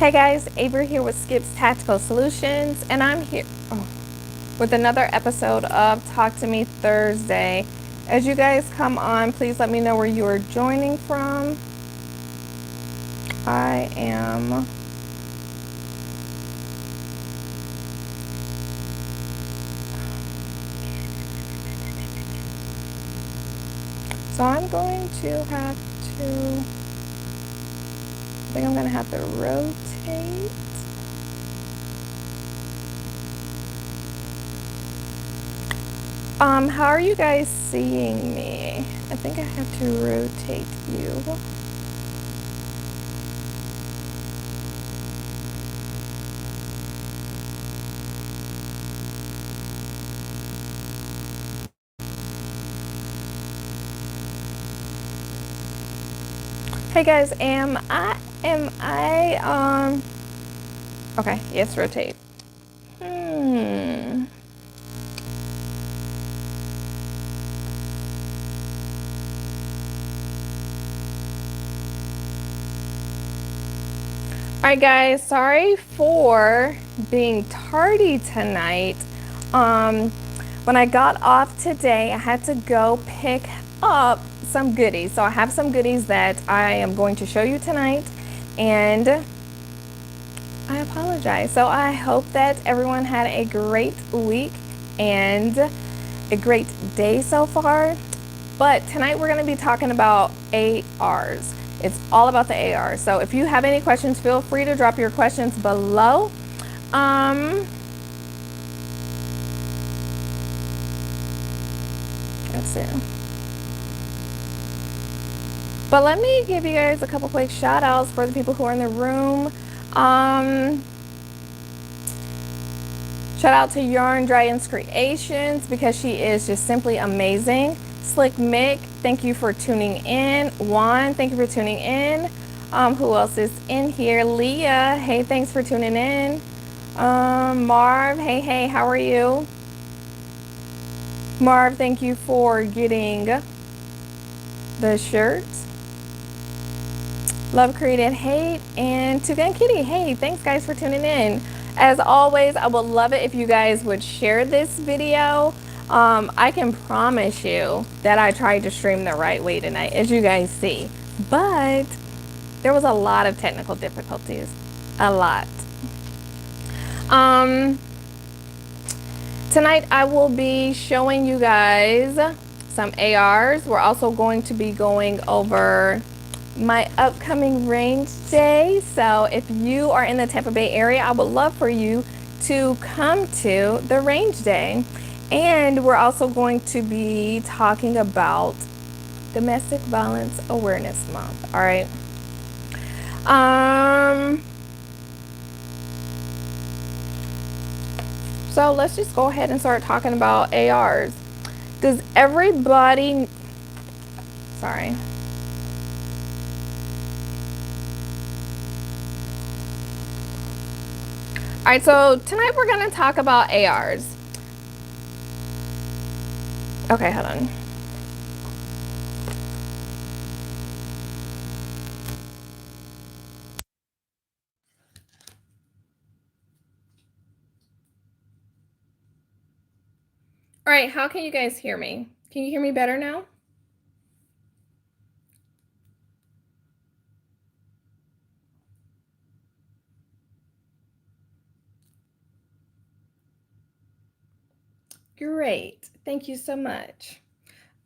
Hey guys, Avery here with Skip's Tactical Solutions, and I'm here with another episode of Talk to Me Thursday. As you guys come on, please let me know where you are joining from. I am so I'm going to have to, I think I'm going to have to rotate. How are you guys seeing me? I think I have to rotate you. Hey guys, okay, yes, rotate. Alright guys, sorry for being tardy tonight. When I got off today, I had to go pick up some goodies. So I have some goodies that I am going to show you tonight, and I apologize. So I hope that everyone had a great week and a great day so far. But tonight we're going to be talking about ARs. It's all about the AR. So if you have any questions, feel free to drop your questions below. Let's see. But let me give you guys a couple quick shout outs for the people who are in the room. Shout out to Yarn Dragons Creations because she is just simply amazing. Slick Mick, thank you for tuning in. Juan, thank you for tuning in. Who else is in here? Leah, hey, thanks for tuning in. Marv, hey, how are you? Marv, thank you for getting the shirt. Love Created Hate, and Tugan Kitty, hey, thanks guys for tuning in. As always, I would love it if you guys would share this video. I can promise you that I tried to stream the right way tonight, as you guys see, but there was a lot of technical difficulties, a lot. Tonight I will be showing you guys some ARs. We're also going to be going over my upcoming range day. So if you are in the Tampa Bay area, I would love for you to come to the range day. And we're also going to be talking about Domestic Violence Awareness Month. All right. So let's just go ahead and start talking about ARs. Does everybody, sorry. All right, so tonight we're gonna talk about ARs. Okay, hold on. All right, how can you guys hear me? Can you hear me better now? Great, thank you so much.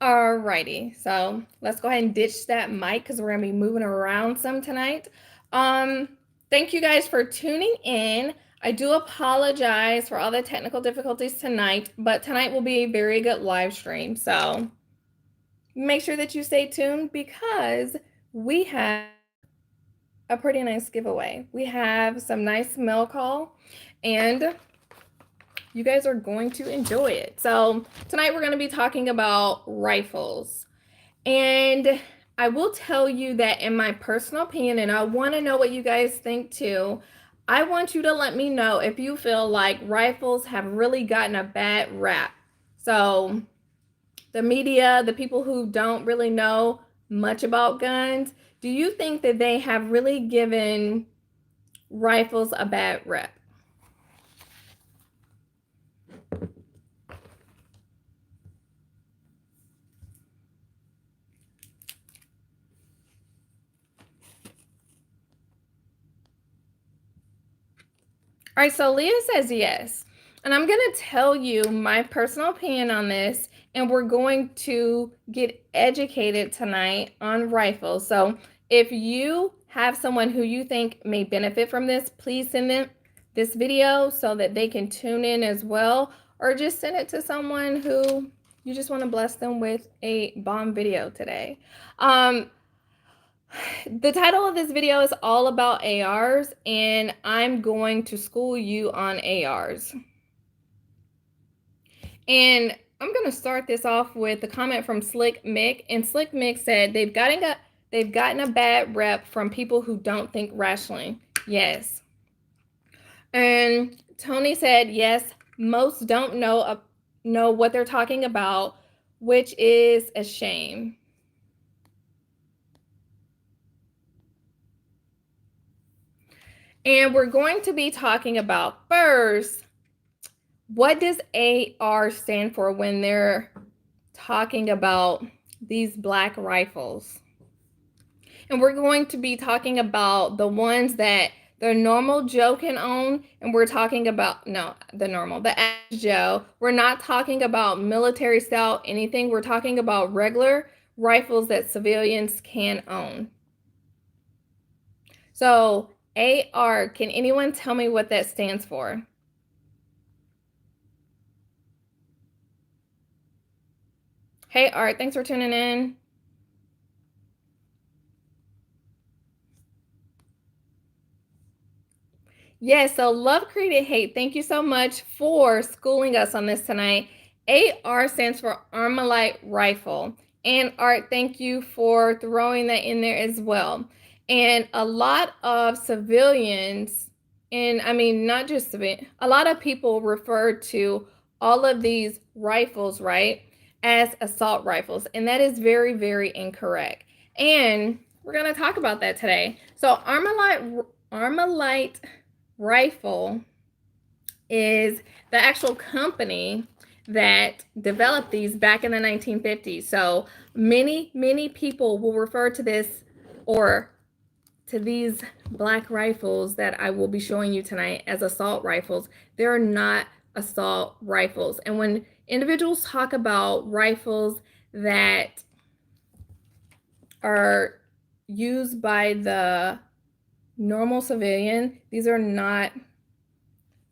Alrighty, so let's go ahead and ditch that mic because we're gonna be moving around some tonight. Thank you guys for tuning in. I do apologize for all the technical difficulties tonight, but tonight will be a very good live stream. So make sure that you stay tuned because we have a pretty nice giveaway. We have some nice mail call, and you guys are going to enjoy it. So tonight we're going to be talking about rifles. And I will tell you that in my personal opinion, and I want to know what you guys think too, I want you to let me know if you feel like rifles have really gotten a bad rap. So the media, the people who don't really know much about guns, do you think that they have really given rifles a bad rep? All right, so Leah says yes. And I'm going to tell you my personal opinion on this, and we're going to get educated tonight on rifles. So if you have someone who you think may benefit from this, please send them this video so that they can tune in as well, or just send it to someone who you just want to bless them with a bomb video today. The title of this video is all about ARs, and I'm going to school you on ARs. And I'm going to start this off with a comment from Slick Mick. And Slick Mick said they've gotten a bad rep from people who don't think rationally. Yes. And Tony said yes, most don't know what they're talking about, which is a shame. And we're going to be talking about first, what does AR stand for when they're talking about these black rifles? And we're going to be talking about the ones that the normal Joe can own, and we're talking about, the average Joe. We're not talking about military style anything. We're talking about regular rifles that civilians can own. So AR, can anyone tell me what that stands for? Hey, Art, thanks for tuning in. Yes, so Love Created Hate, thank you so much for schooling us on this tonight. AR stands for Armalite Rifle. And Art, thank you for throwing that in there as well. And a lot of civilians, and I mean, not just civilians, a lot of people refer to all of these rifles, right, as assault rifles. And that is very, very incorrect. And we're going to talk about that today. So Armalite Rifle is the actual company that developed these back in the 1950s. So many people will refer to this or to these black rifles that I will be showing you tonight as assault rifles. They're not assault rifles. And when individuals talk about rifles that are used by the normal civilian, these are not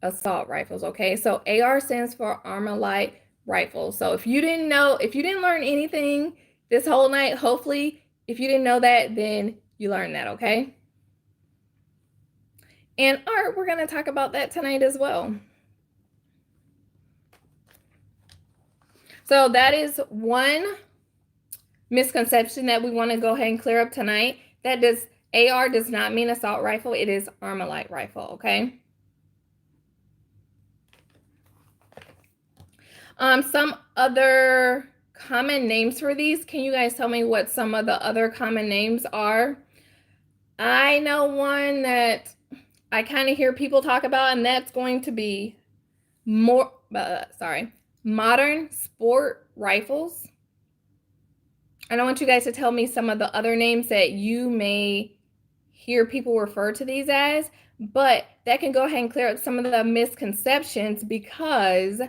assault rifles, okay? So AR stands for Armalite Rifle. So if you didn't learn anything this whole night, hopefully if you didn't know that, then you learned that, okay? And Art, we're going to talk about that tonight as well. So that is one misconception that we want to go ahead and clear up tonight. AR does not mean assault rifle. It is Armalite Rifle, okay? Some other common names for these. Can you guys tell me what some of the other common names are? I know one that I kind of hear people talk about, and that's going to be modern sport rifles. And I want you guys to tell me some of the other names that you may hear people refer to these as, but that can go ahead and clear up some of the misconceptions, because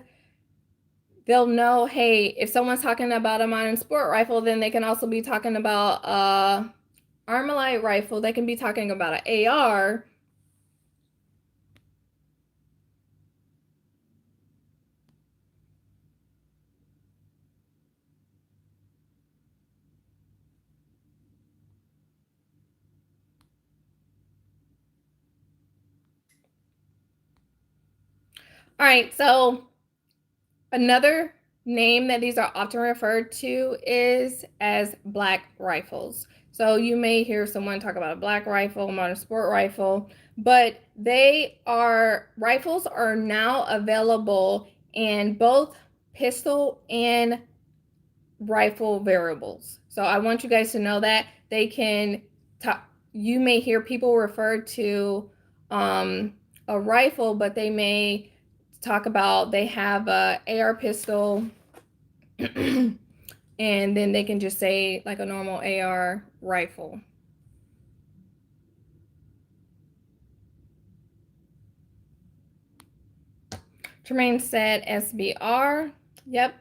they'll know, hey, if someone's talking about a modern sport rifle, then they can also be talking about Armalite rifle. They can be talking about an AR. All right, so another name that these are often referred to is as black rifles. So you may hear someone talk about a black rifle, modern sport rifle, but rifles are now available in both pistol and rifle variables. So I want you guys to know that you may hear people refer to a rifle, but they may talk about they have a AR pistol and then they can just say like a normal AR rifle. Tremaine said SBR. Yep.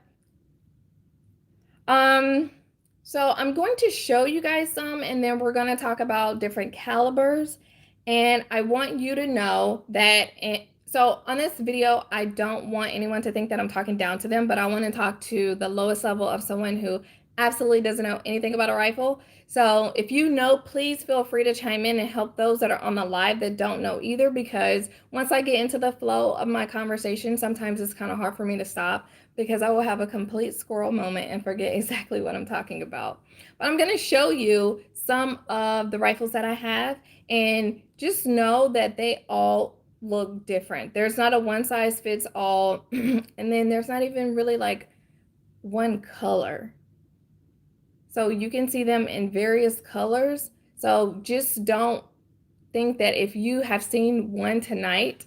So I'm going to show you guys some, and then we're going to talk about different calibers. And I want you to know that, so on this video, I don't want anyone to think that I'm talking down to them, but I want to talk to the lowest level of someone who absolutely doesn't know anything about a rifle. So if you know, please feel free to chime in and help those that are on the live that don't know either, because once I get into the flow of my conversation, sometimes it's kind of hard for me to stop because I will have a complete squirrel moment and forget exactly what I'm talking about. But I'm going to show you some of the rifles that I have, and just know that they all look different. There's not a one size fits all, and then there's not even really like one color. So you can see them in various colors. So just don't think that if you have seen one tonight,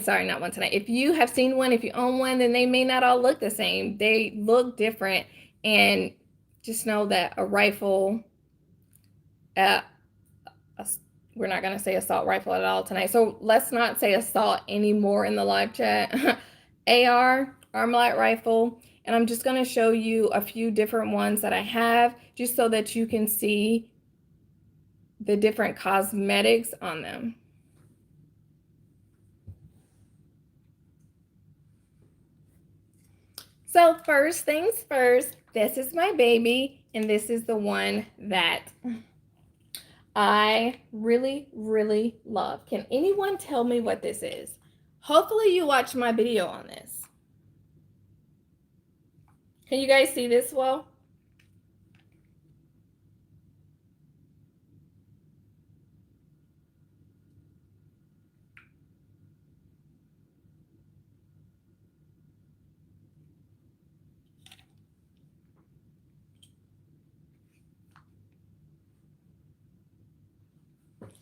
sorry, not one tonight. If you have seen one, if you own one, then they may not all look the same. They look different. And just know that a rifle, we're not going to say assault rifle at all tonight. So let's not say assault anymore in the live chat. AR, Armalite Rifle. And I'm just going to show you a few different ones that I have, just so that you can see the different cosmetics on them. So first things first, this is my baby, and this is the one that I really, really love. Can anyone tell me what this is? Hopefully you watched my video on this. Can you guys see this well?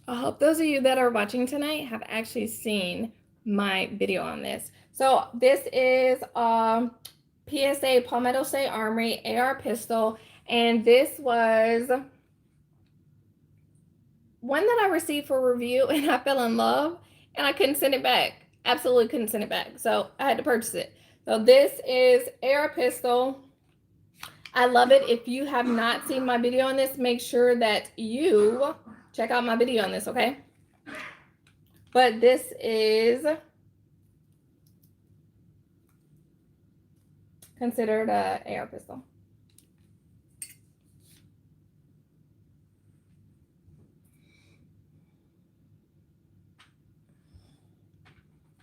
I hope those of you that are watching tonight have actually seen my video on this. So this is PSA Palmetto State Armory AR pistol, and this was one that I received for review, and I fell in love, and I couldn't send it back. Absolutely couldn't send it back, so I had to purchase it. So this is AR pistol. I love it. If you have not seen my video on this, make sure that you check out my video on this, okay? But this is considered a AR pistol.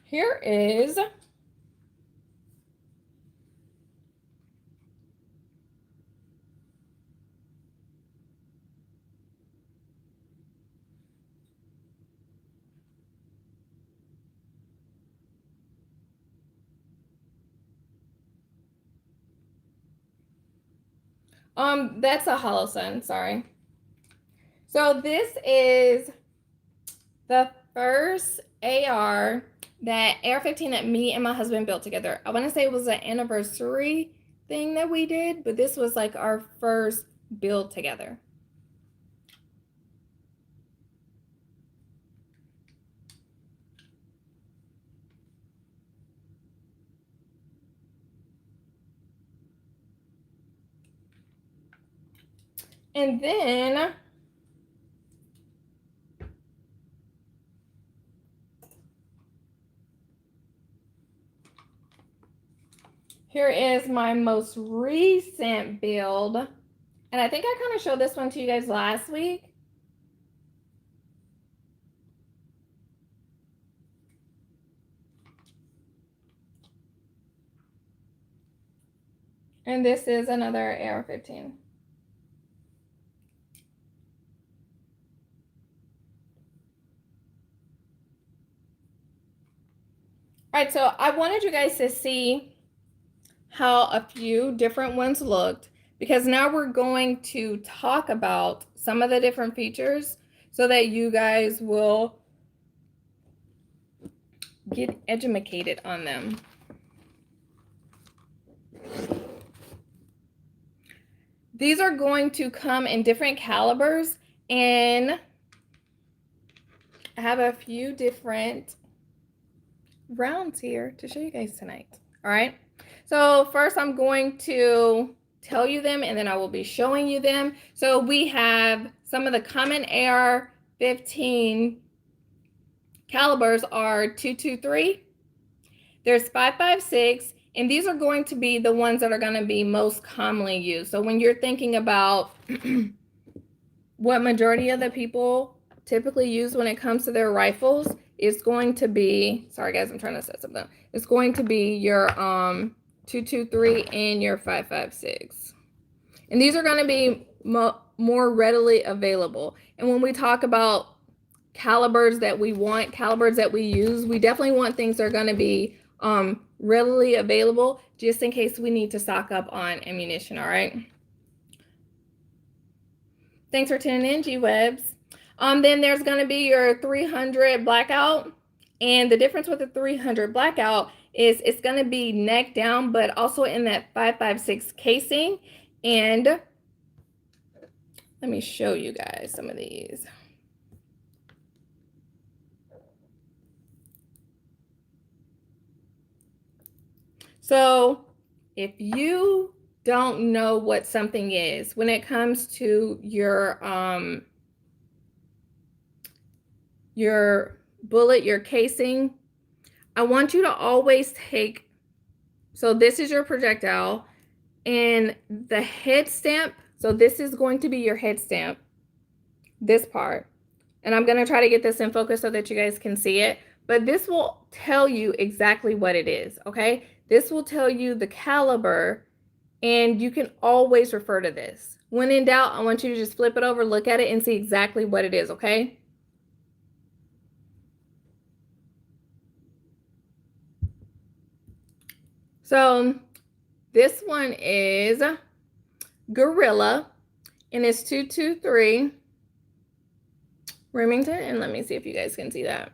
Here is that's a hollow sun, sorry. So this is the first AR, that AR-15 that me and my husband built together. I want to say it was an anniversary thing that we did, but this was like our first build together. And then here is my most recent build. And I think I kind of showed this one to you guys last week. And this is another AR-15. All right, so I wanted you guys to see how a few different ones looked, because now we're going to talk about some of the different features. so that you guys will get educated on them. These are going to come in different calibers, and I have a few different rounds here to show you guys tonight. All right, so first I'm going to tell you them, and then I will be showing you them. So we have some of the common AR-15 calibers are 223, there's 5.56, and these are going to be the ones that are going to be most commonly used. So when you're thinking about what majority of the people typically use when it comes to their rifles, it's going to be, sorry guys, I'm trying to set something up. It's going to be your 223 and your 5.56. And these are going to be more readily available. And when we talk about calibers that we want, calibers that we use, we definitely want things that are going to be readily available, just in case we need to stock up on ammunition. All right. Thanks for tuning in, G-Webs. Then there's going to be your 300 blackout. And the difference with the 300 blackout is it's going to be neck down, but also in that 5.56 casing. And let me show you guys some of these. So if you don't know what something is when it comes to your bullet, your casing, I want you to always take, so this is your projectile, and the head stamp, so this is going to be your head stamp, this part. And I'm going to try to get this in focus so that you guys can see it, but this will tell you exactly what it is, okay? This will tell you the caliber, and you can always refer to this. When in doubt, I want you to just flip it over, look at it, and see exactly what it is, okay? So this one is Gorilla, and it's 223 Remington, and let me see if you guys can see that.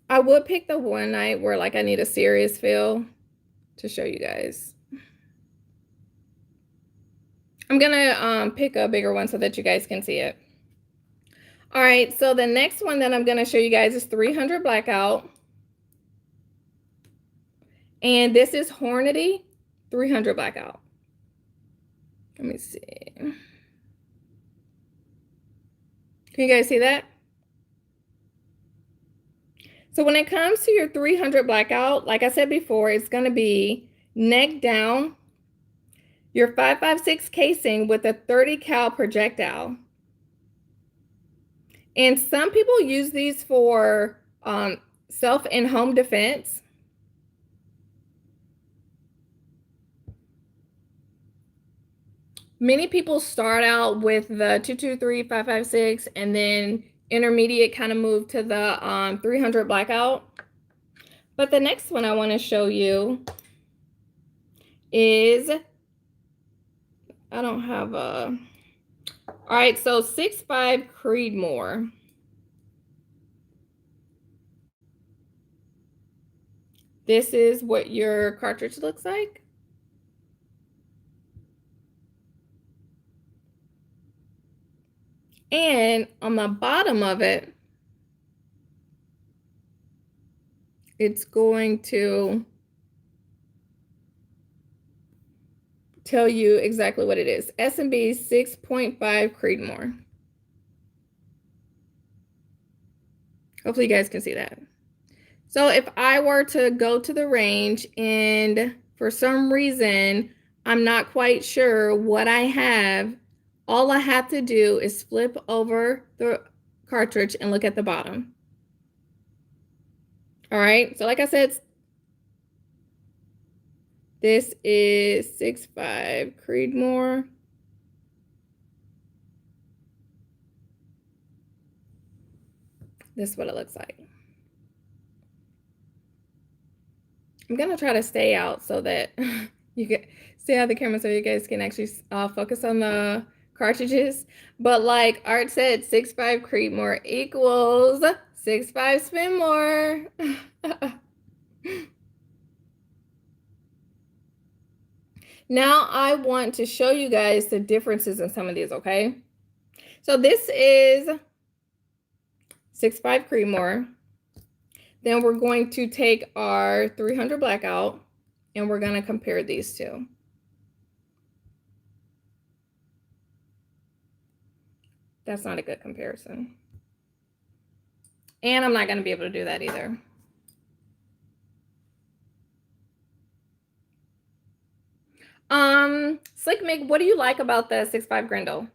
I would pick the one night where like I need a serious feel to show you guys. I'm gonna pick a bigger one so that you guys can see it. All right, so the next one that I'm gonna show you guys is 300 blackout. And this is Hornady 300 blackout. Let me see. Can you guys see that? So when it comes to your 300 blackout, like I said before, it's going to be neck down, your 5.56 casing with a 30 cal projectile. And some people use these for self and home defense. Many people start out with the 223, 5.56, and then intermediate kind of move to the 300 blackout. But the next one I want to show you is, I don't have a, all right, so 6.5 Creedmoor. This is what your cartridge looks like. And on the bottom of it, it's going to tell you exactly what it is. S&B 6.5 Creedmoor. Hopefully you guys can see that. So if I were to go to the range and for some reason I'm not quite sure what I have, all I have to do is flip over the cartridge and look at the bottom. All right, so like I said, this is 6.5 Creedmoor. This is what it looks like. I'm gonna try to stay out so that you can stay out the camera so you guys can actually focus on the cartridges. But like Art said, 6.5 Creedmoor equals 6.5 spin more. Now I want to show you guys the differences in some of these, okay? So this is 6.5 Creedmoor. Then we're going to take our 300 blackout and we're going to compare these two. That's not a good comparison. And I'm not going to be able to do that either. Slick Mig, what do you like about the 6.5 Grendel?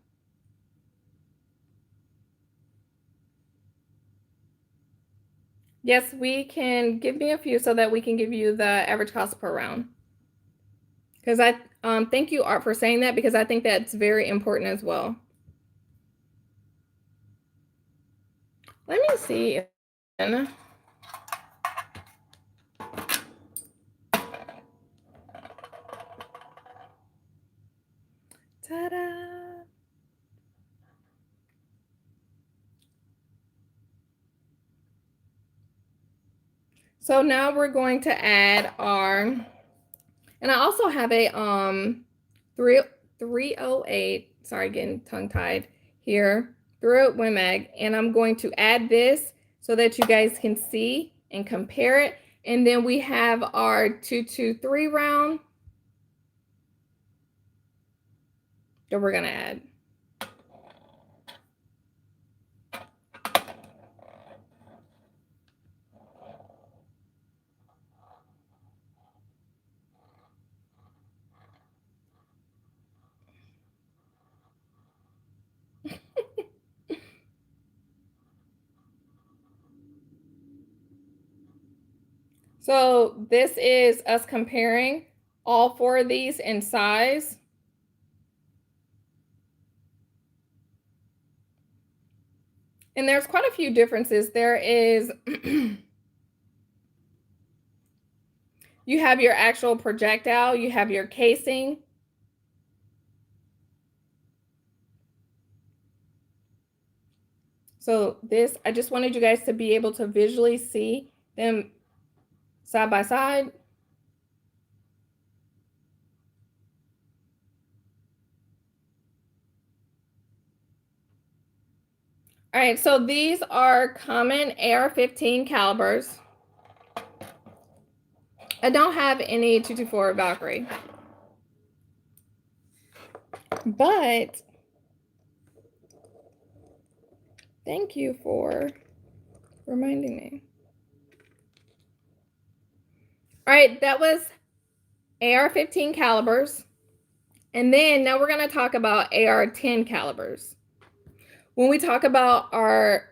Yes, we can give me a few so that we can give you the average cost per round. Because I thank you, Art, for saying that, because I think that's very important as well. Let me see. Ta-da! So now we're going to add our, and I also have a 308, sorry, getting tongue-tied here, 308 Win Mag, and I'm going to add this so that you guys can see and compare it. And then we have our 223 round that we're gonna add. So this is us comparing all four of these in size. And there's quite a few differences. There is, you have your actual projectile, you have your casing. So this, I just wanted you guys to be able to visually see them side by side. All right, so these are common AR-15 calibers. I don't have any 224 Valkyrie, but thank you for reminding me. All right, that was AR-15 calibers. And then now we're going to talk about AR-10 calibers. When we talk about our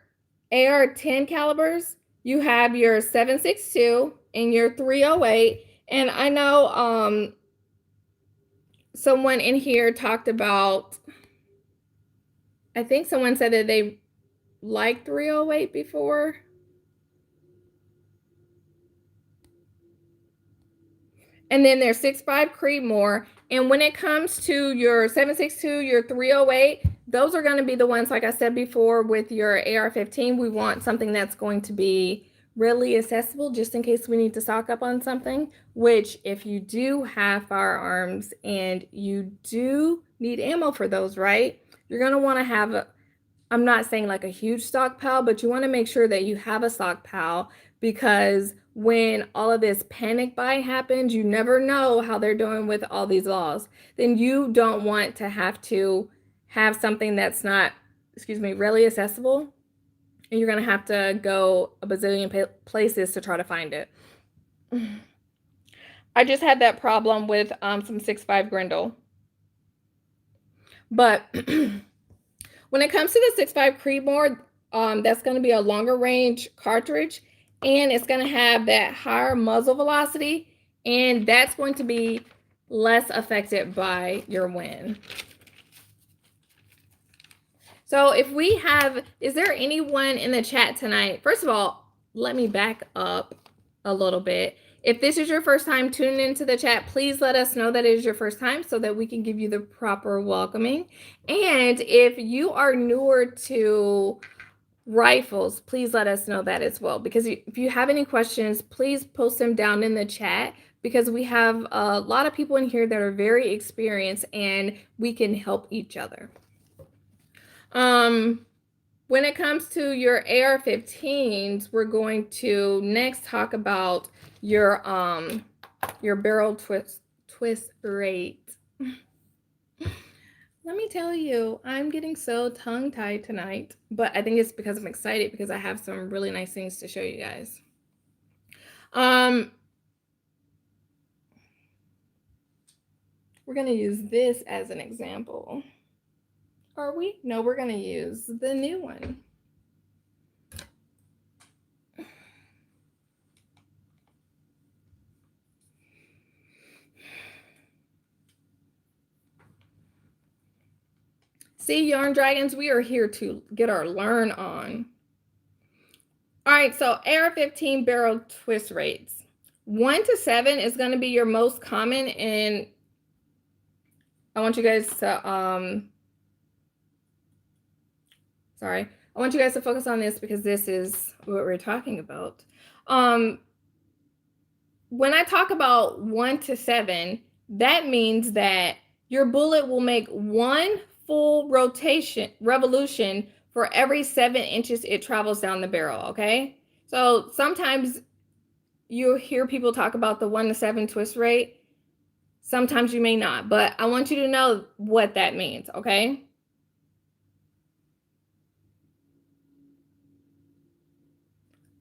AR-10 calibers, you have your 7.62 and your 308. And I know someone in here talked about, I think someone said that they liked 308 before. And then there's 6.5 Creedmoor. And when it comes to your 7.62, your 308, those are going to be the ones, like I said before, with your AR-15. We want something that's going to be really accessible just in case we need to stock up on something, which if you do have firearms and you do need ammo for those, right? You're going to want to have I'm not saying like a huge stockpile, but you want to make sure that you have a stockpile, because when all of this panic buy happens, you never know how they're doing with all these laws. Then you don't want to have something that's not, really accessible, and you're going to have to go a bazillion places to try to find it. I just had that problem with some 6.5 Grendel. But when it comes to the 6.5 Creedmoor, that's going to be a longer range cartridge, and it's going to have that higher muzzle velocity, and that's going to be less affected by your wind. So if we have, is there anyone in the chat tonight? First of all, let me back up a little bit. If this is your first time tuning into the chat, please let us know that it is your first time so that we can give you the proper welcoming. And if you are newer to rifles, please let us know that as well. Because if you have any questions, please post them down in the chat, because we have a lot of people in here that are very experienced and we can help each other. When it comes to your AR-15s, we're going to next talk about your barrel twist rate. Let me tell you, I'm getting so tongue-tied tonight, but I think it's because I'm excited because I have some really nice things to show you guys. We're going to use this as an example. Are we? No, we're going to use the new one. See, Yarn Dragons, we are here to get our learn on. All right, so AR-15 barrel twist rates. 1 to 7 is going to be your most common, and I want you guys to I want you guys to focus on this because this is what we're talking about. When I talk about 1 to 7, that means that your bullet will make one full revolution for every 7 inches it travels down the barrel, okay? So sometimes you hear people talk about the 1 to 7 twist rate. Sometimes you may not, but I want you to know what that means, okay?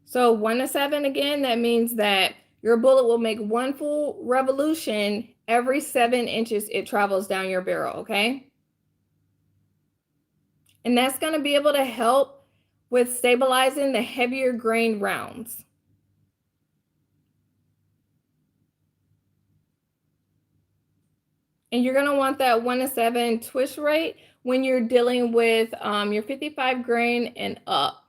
So 1 to 7, again, that means that your bullet will make one full revolution every 7 inches it travels down your barrel, okay? And that's going to be able to help with stabilizing the heavier grain rounds. And you're going to want that 1 to 7 twist rate when you're dealing with your 55 grain and up.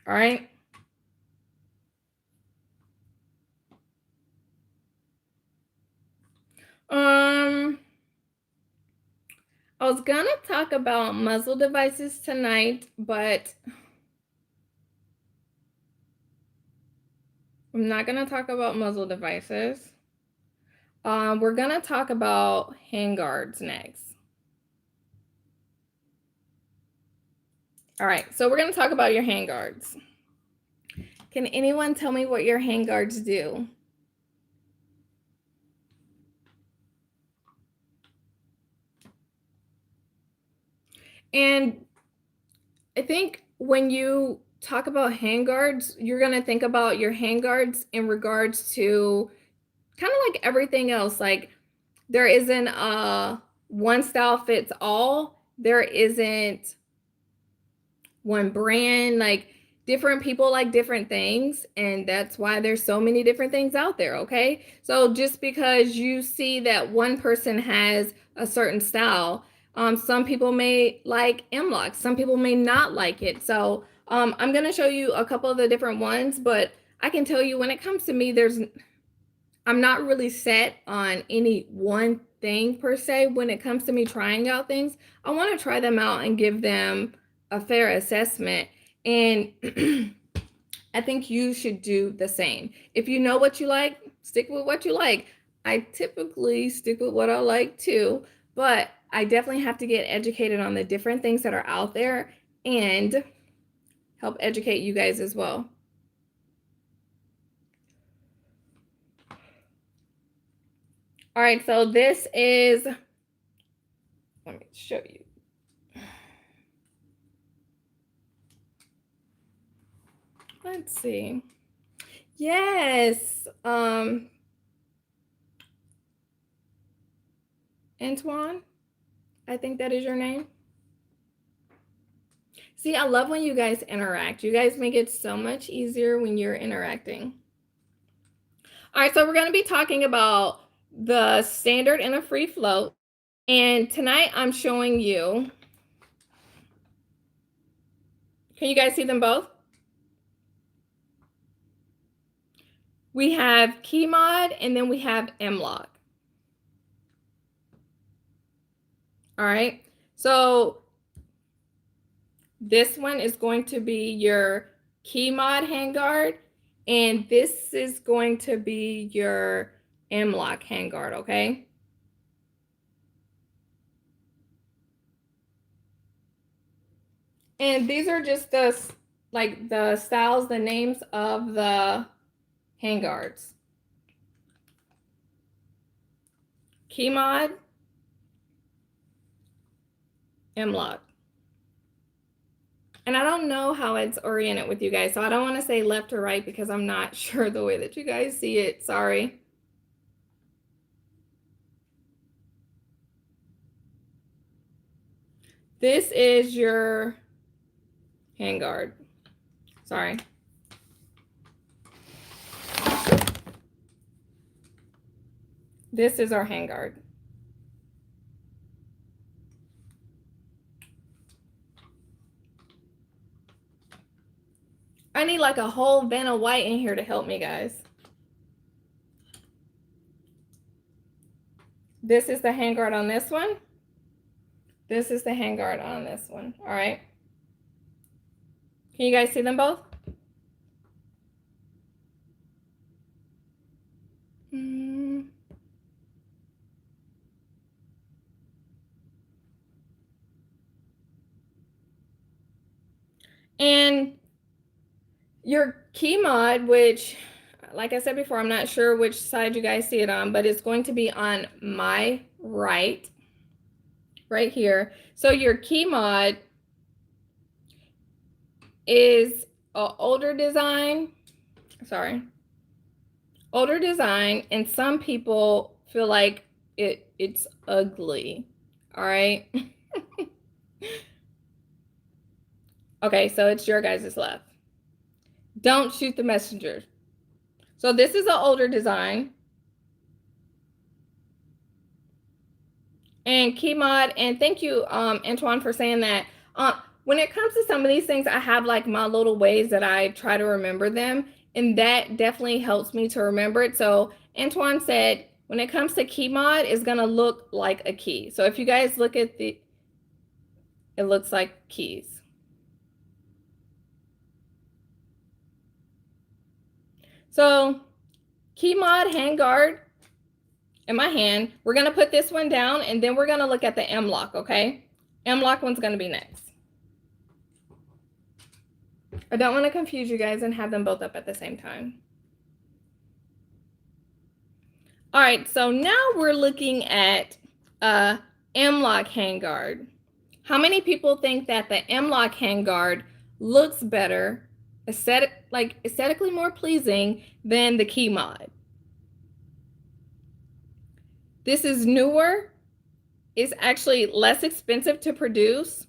All right. I was gonna talk about muzzle devices tonight, but I'm not gonna talk about muzzle devices. We're gonna talk about handguards next. All right, so we're gonna talk about your handguards. Can anyone tell me what your handguards do? And I think when you talk about handguards, you're going to think about your handguards in regards to kind of like everything else. Like there isn't a one style fits all. There isn't one brand. Like different people like different things, and that's why there's so many different things out there, okay? So just because you see that one person has a certain style, some people may like M-LOK, some people may not like it. So I'm going to show you a couple of the different ones, but I can tell you when it comes to me, I'm not really set on any one thing per se. When it comes to me trying out things, I want to try them out and give them a fair assessment. And I think you should do the same. If you know what you like, stick with what you like. I typically stick with what I like too, but I definitely have to get educated on the different things that are out there and help educate you guys as well. All right, so this is, let me show you. Let's see. Yes. Antoine, I think that is your name. See, I love when you guys interact. You guys make it so much easier when you're interacting. All right, so we're going to be talking about the standard and a free float. And tonight I'm showing you, can you guys see them both? We have keymod and then we have M-lock. All right, so this one is going to be your keymod handguard, and this is going to be your M-lock handguard, okay? And these are just the styles, the names of the handguards. Keymod, M-lock. And I don't know how it's oriented with you guys, so I don't want to say left or right because I'm not sure the way that you guys see it. Sorry. This is your handguard. Sorry. This is our handguard. I need like a whole Vanna White in here to help me, guys. This is the handguard on this one. This is the handguard on this one. All right. Can you guys see them both? And your keymod, which, like I said before, I'm not sure which side you guys see it on, but it's going to be on my right here. So your keymod is an older design. Sorry. Older design, and some people feel like it's ugly. All right. Okay, so it's your guys' left. Don't shoot the messenger. So this is an older design. And keymod, and thank you, Antoine, for saying that. When it comes to some of these things, I have like my little ways that I try to remember them, and that definitely helps me to remember it. So Antoine said, when it comes to keymod, it's gonna look like a key. So if you guys look at it looks like keys. So keymod handguard in my hand, we're gonna put this one down, and then we're gonna look at the M-lock, okay? M-lock one's gonna be next. I don't want to confuse you guys and have them both up at the same time. All right, so now we're looking at M-lock handguard. How many people think that the M-lock handguard looks better, aesthetically more pleasing than the keymod? This is newer. It's actually less expensive to produce.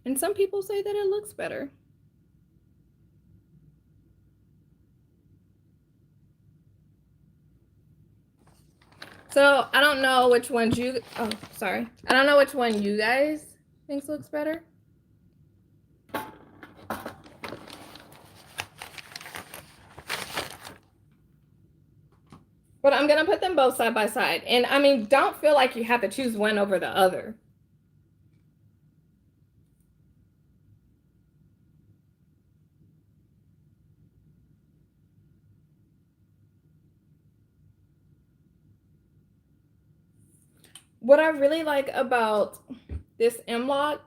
And some people say that it looks better. So I don't know which ones I don't know which one you guys think looks better. But I'm gonna put them both side by side. And I mean, don't feel like you have to choose one over the other. What I really like about this M-lock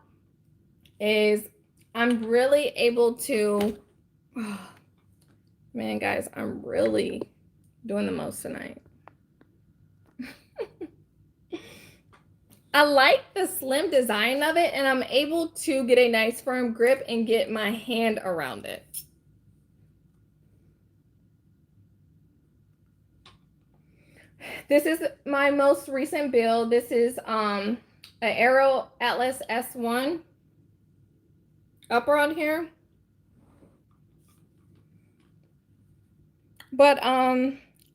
is I'm really able to, oh, man, guys, I'm really doing the most tonight. I like the slim design of it, and I'm able to get a nice firm grip and get my hand around it. This is my most recent build. This is an Aero Atlas S1 up around here. But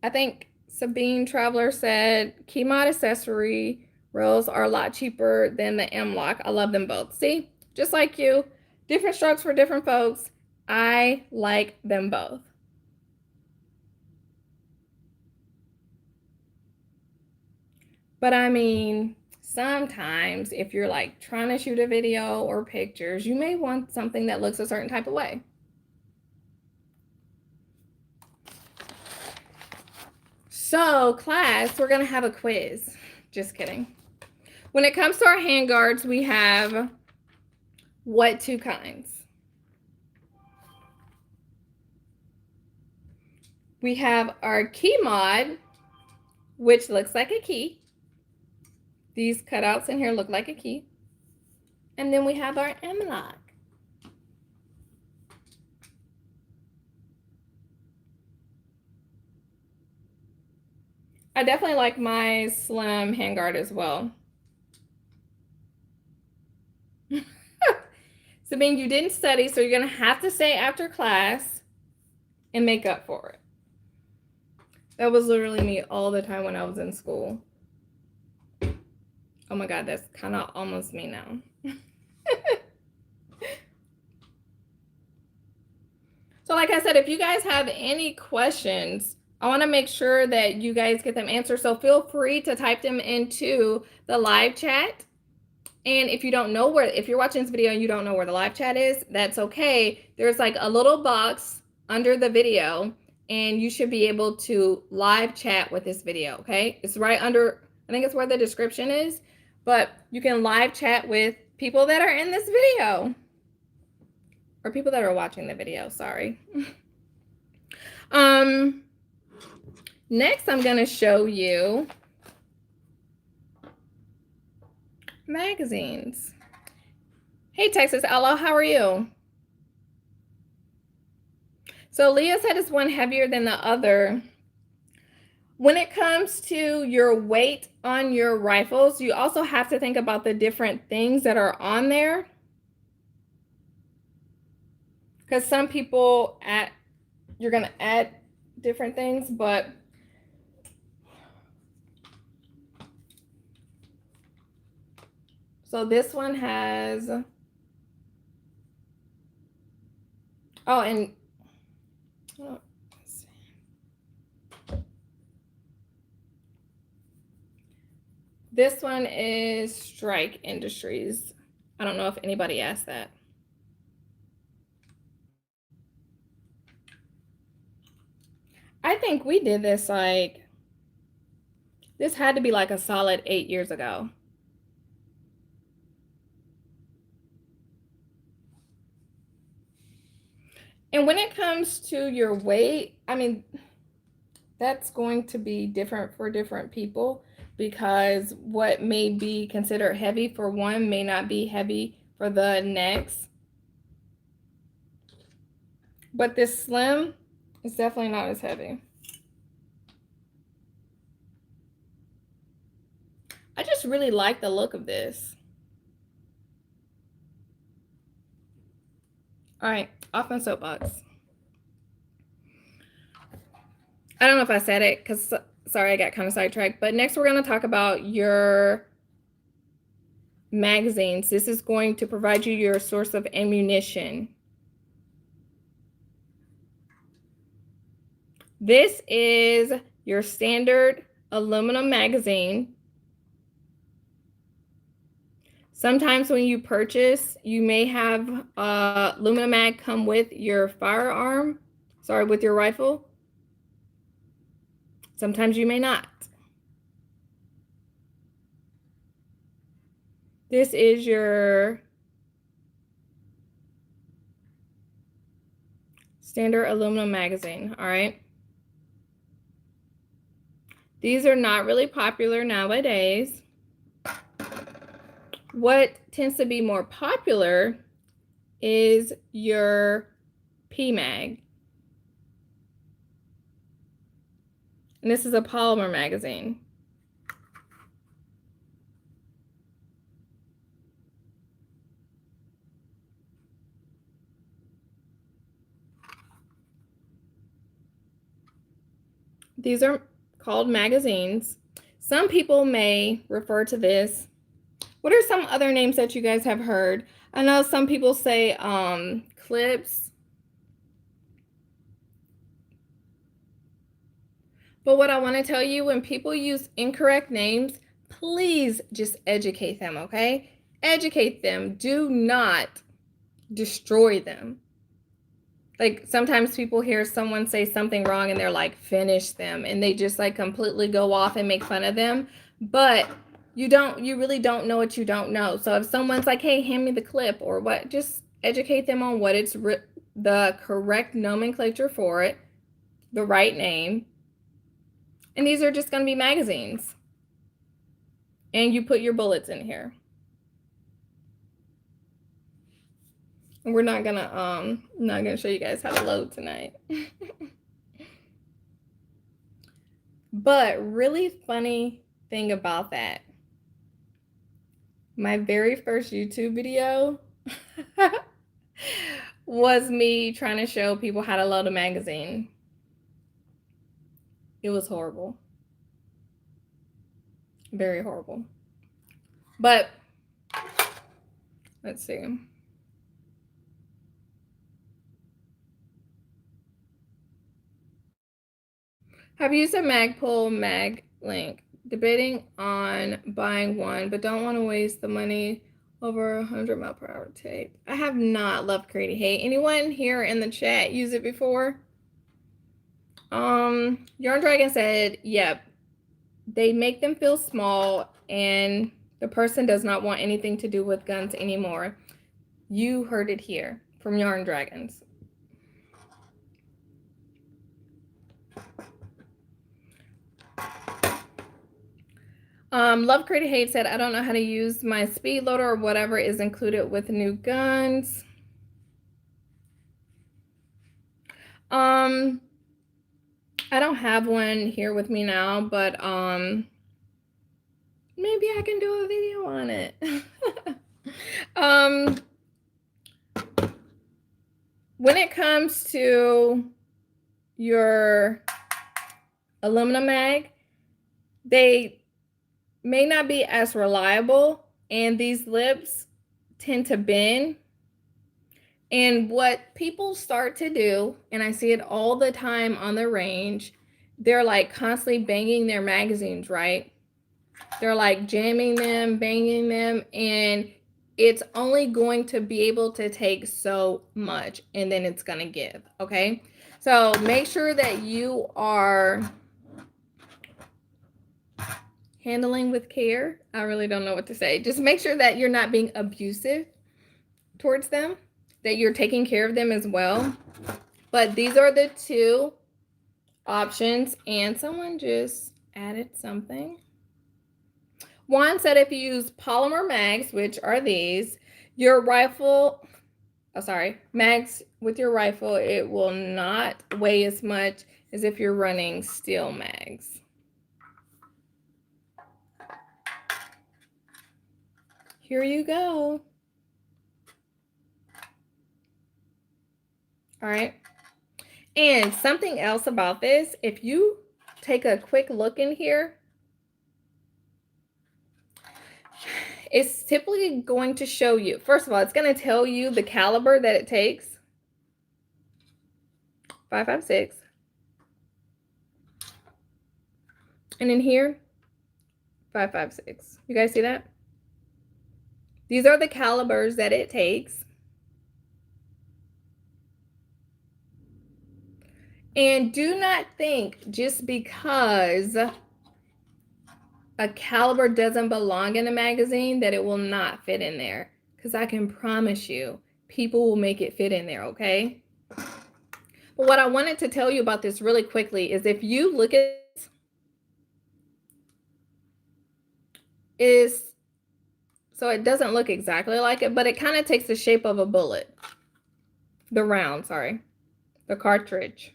I think Sabine Traveler said keymod accessory rails are a lot cheaper than the M-LOK. I love them both. See, just like you, different strokes for different folks. I like them both. But I mean, sometimes if you're like trying to shoot a video or pictures, you may want something that looks a certain type of way. So class, we're gonna have a quiz. Just kidding. When it comes to our handguards, we have what two kinds? We have our keymod, which looks like a key. These cutouts in here look like a key. And then we have our M-LOK. I definitely like my slim handguard as well. Sabine, you didn't study, so you're going to have to stay after class and make up for it. That was literally me all the time when I was in school. Oh my God, that's kind of almost me now. So like I said, if you guys have any questions, I want to make sure that you guys get them answered. So feel free to type them into the live chat. And if you don't know where, if you're watching this video and you don't know where the live chat is, that's okay. There's like a little box under the video and you should be able to live chat with this video, okay? It's right under, I think it's where the description is, but you can live chat with people that are in this video. Or people that are watching the video, sorry. Next, I'm gonna show you magazines. Hey, Texas Ella, how are you? So Leah said it's one heavier than the other. When it comes to your weight on your rifles, you also have to think about the different things that are on there. Because some people you're gonna add different things, but so this one has, oh, and oh, let's see. This one is Strike Industries. I don't know if anybody asked that. I think we did this like, this had to be like a solid 8 years ago. And when it comes to your weight, I mean, that's going to be different for different people because what may be considered heavy for one may not be heavy for the next. But this slim is definitely not as heavy. I just really like the look of this. All right, off my soapbox. I don't know if I said it because, sorry, I got kind of sidetracked. But next we're going to talk about your magazines. This is going to provide you your source of ammunition. This is your standard aluminum magazine. Sometimes when you purchase, you may have aluminum mag come with your firearm, sorry, with your rifle. Sometimes you may not. This is your standard aluminum magazine, all right? These are not really popular nowadays. What tends to be more popular is your PMag. And this is a polymer magazine. These are called magazines. Some people may refer to this. What are some other names that you guys have heard? I know some people say clips. But what I want to tell you, when people use incorrect names, please just educate them, okay? Educate them. Do not destroy them. Like sometimes people hear someone say something wrong and they're like, finish them. And they just like completely go off and make fun of them. But you really don't know what you don't know. So if someone's like, hey, hand me the clip or what, just educate them on what it's the correct nomenclature for it, the right name. And these are just going to be magazines. And you put your bullets in here. And we're not gonna show you guys how to load tonight. But really funny thing about that, my very first YouTube video was me trying to show people how to load a magazine. It was horrible. Very horrible. But let's see. Have used a Magpul mag link. Debating on buying one, but don't want to waste the money over 100 mile per hour tape. I have not loved Creating Hate. Anyone here in the chat use it before? Yarn Dragon said, yep. They make them feel small and the person does not want anything to do with guns anymore. You heard it here from Yarn Dragons. Love Created Hate said, I don't know how to use my speed loader or whatever is included with new guns. I don't have one here with me now, but maybe I can do a video on it. When it comes to your aluminum mag, they may not be as reliable, and these lips tend to bend. And what people start to do, and I see it all the time on the range, they're like constantly banging their magazines, right? They're like jamming them, banging them, and it's only going to be able to take so much, and then it's going to give, okay? So make sure that you are handling with care. I really don't know what to say. Just make sure that you're not being abusive towards them, that you're taking care of them as well. But these are the two options, and someone just added something. Juan said if you use polymer mags, which are these, your rifle, mags with your rifle, it will not weigh as much as if you're running steel mags. Here you go. All right. And something else about this, if you take a quick look in here, it's typically going to show you, first of all, it's going to tell you the caliber that it takes. 5.56. And in here, 5.56. You guys see that? These are the calibers that it takes. And do not think just because a caliber doesn't belong in a magazine that it will not fit in there. Because I can promise you, people will make it fit in there, okay? But what I wanted to tell you about this really quickly is if you look at this, so it doesn't look exactly like it, but it kind of takes the shape of a bullet. The round, sorry. The cartridge.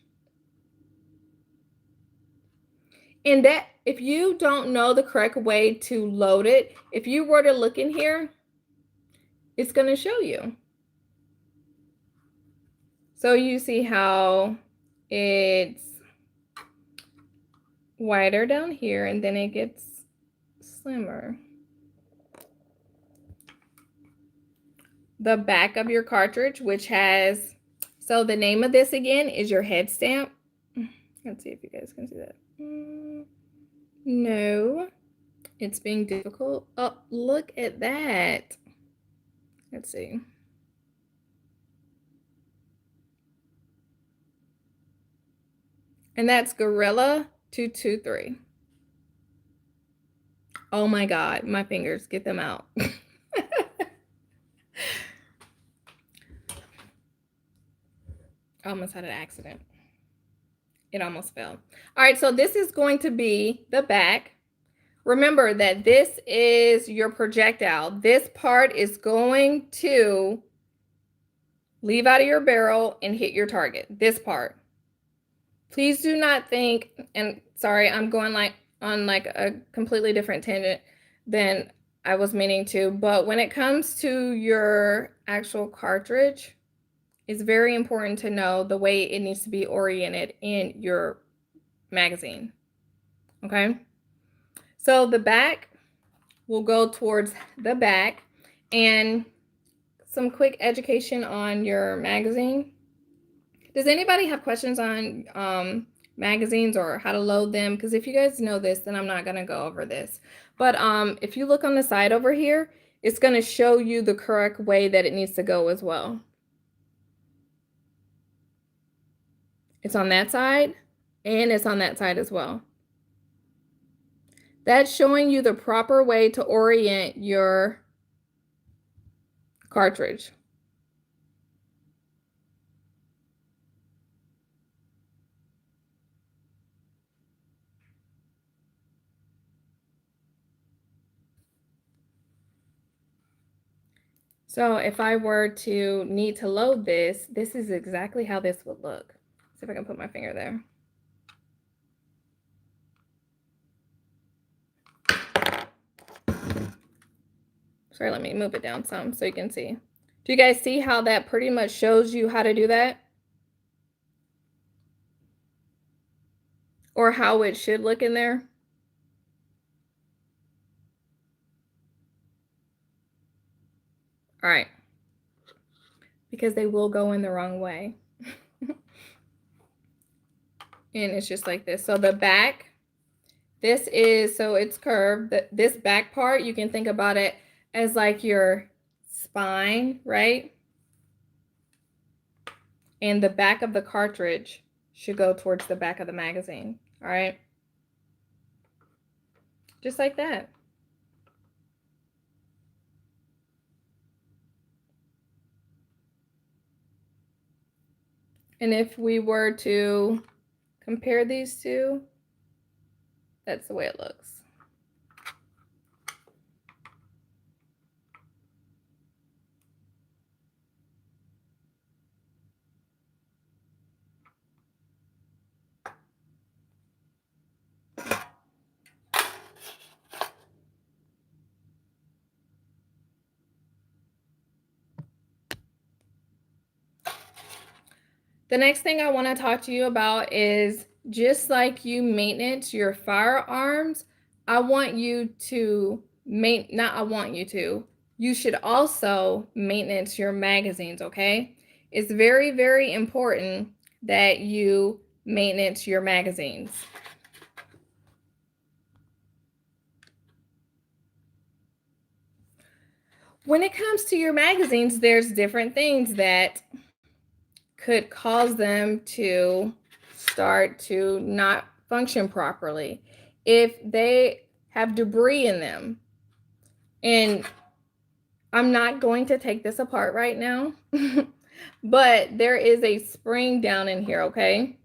And that, if you don't know the correct way to load it, if you were to look in here, it's going to show you. So you see how it's wider down here, and then it gets slimmer. The back of your cartridge, which has, so the name of this again is your head stamp. Let's see if you guys can see that. No, it's being difficult. Oh, look at that. Let's see. And that's Gorilla 223. Oh my God, my fingers, get them out. I almost had an accident. It almost fell. All right, so this is going to be the back. Remember that this is your projectile. This part is going to leave out of your barrel and hit your target. This part. Please do not think, and sorry, I'm going on a completely different tangent than I was meaning to, but when it comes to your actual cartridge, it's very important to know the way it needs to be oriented in your magazine. Okay? So the back will go towards the back, and some quick education on your magazine. Does anybody have questions on magazines or how to load them? Because if you guys know this, then I'm not going to go over this. But if you look on the side over here, it's going to show you the correct way that it needs to go as well. It's on that side, and it's on that side as well. That's showing you the proper way to orient your cartridge. So if I were to need to load this, this is exactly how this would look. See if I can put my finger there. Sorry, let me move it down some so you can see. Do you guys see how that pretty much shows you how to do that? Or how it should look in there? All right. Because they will go in the wrong way. And it's just like this. So the back, this is, so it's curved. This back part, you can think about it as like your spine, right? And the back of the cartridge should go towards the back of the magazine. All right. Just like that. And if we were to compare these two, that's the way it looks. The next thing I want to talk to you about is, just like you maintenance your firearms, I want you to you should also maintenance your magazines, okay? It's very, very important that you maintenance your magazines. When it comes to your magazines, there's different things that could cause them to start to not function properly. If they have debris in them, and I'm not going to take this apart right now, but there is a spring down in here, okay?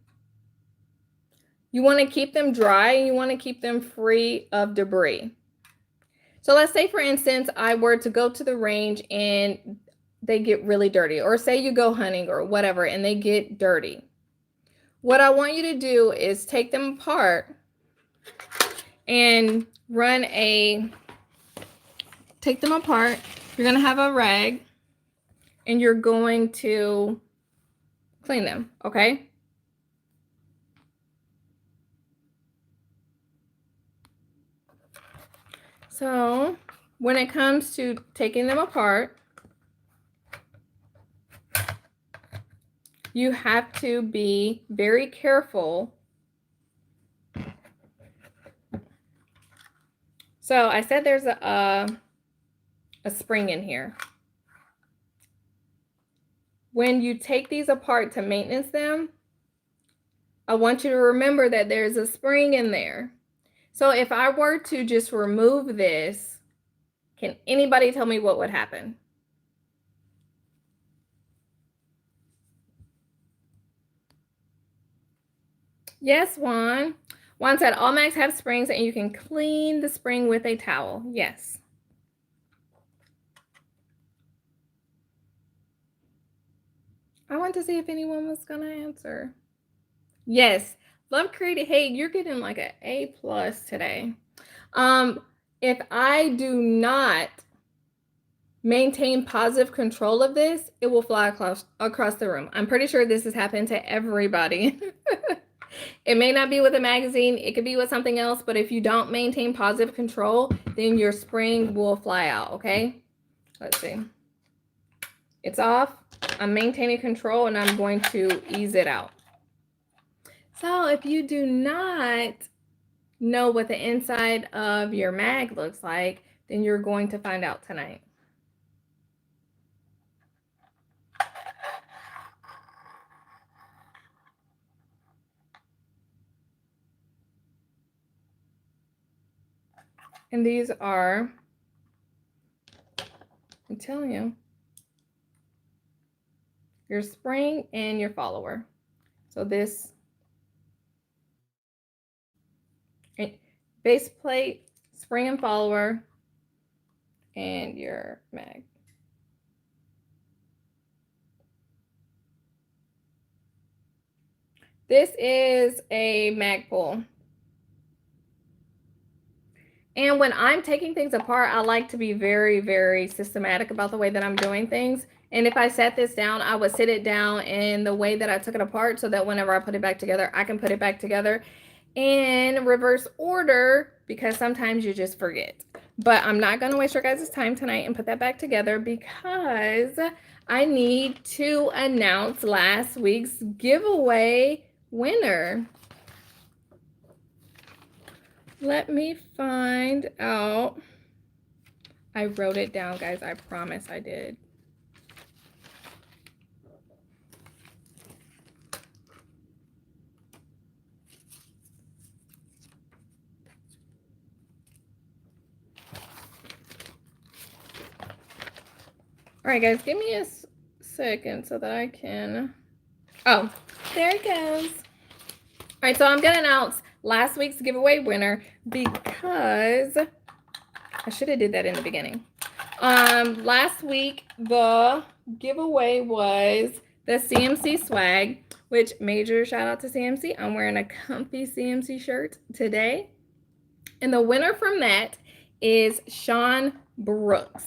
You want to keep them dry, and you want to keep them free of debris. So let's say, for instance, I were to go to the range and they get really dirty, or say you go hunting or whatever and they get dirty. What I want you to do is take them apart and take them apart. You're going to have a rag and you're going to clean them, okay? So when it comes to taking them apart, you have to be very careful. So I said there's a spring in here. When you take these apart to maintenance them, I want you to remember that there's a spring in there. So if I were to just remove this, can anybody tell me what would happen? Yes, Juan. Juan said all mags have springs and you can clean the spring with a towel. Yes. I want to see if anyone was going to answer. Yes. Love created. Hey, you're getting like an A+ today. If I do not maintain positive control of this, it will fly across the room. I'm pretty sure this has happened to everybody. It may not be with a magazine, it could be with something else, but if you don't maintain positive control, then your spring will fly out, okay? Let's see. It's off. I'm maintaining control and I'm going to ease it out. So if you do not know what the inside of your mag looks like, then you're going to find out tonight. And these are, I'm telling you, your spring and your follower. So this base plate, spring and follower, and your mag. This is a mag pull. And when I'm taking things apart, I like to be very, very systematic about the way that I'm doing things. And if I set this down, I would sit it down in the way that I took it apart so that whenever I put it back together, I can put it back together in reverse order, because sometimes you just forget. But I'm not going to waste your guys' time tonight and put that back together because I need to announce last week's giveaway winner. Let me find out. I wrote it down, guys. I promise I did. All right, guys, give me a second so that I can. Oh, there it goes. All right, so I'm going to announce last week's giveaway winner because I should have did that in the beginning. Last week, the giveaway was the CMC swag, which major shout out to CMC. I'm wearing a comfy CMC shirt today. And the winner from that is Sean Brooks.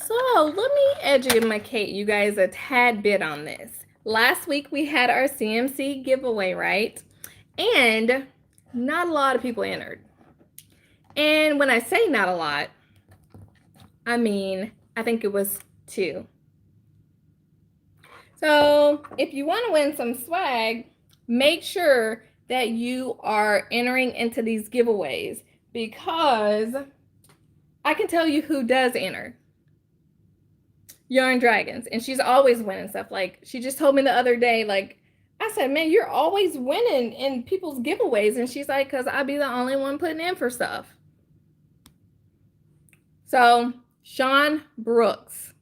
So let me educate you guys a tad bit on this. Last week we had our CMC giveaway, right? And not a lot of people entered. And when I say not a lot, I mean, I think it was 2. So if you want to win some swag, make sure that you are entering into these giveaways, because I can tell you who does enter. Yarn Dragons, and she's always winning stuff. Like, she just told me the other day, like, I said, man, you're always winning in people's giveaways. And she's like, because I be the only one putting in for stuff. So, Sean Brooks,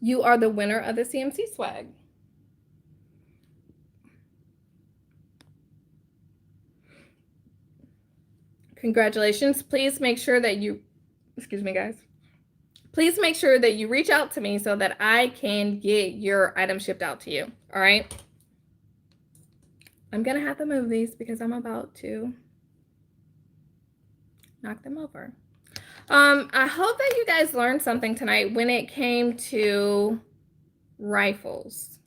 you are the winner of the CMC swag. Congratulations. Please make sure that you, excuse me, guys. Please make sure that you reach out to me so that I can get your item shipped out to you. All right. I'm going to have to move these because I'm about to knock them over. I hope that you guys learned something tonight when it came to rifles,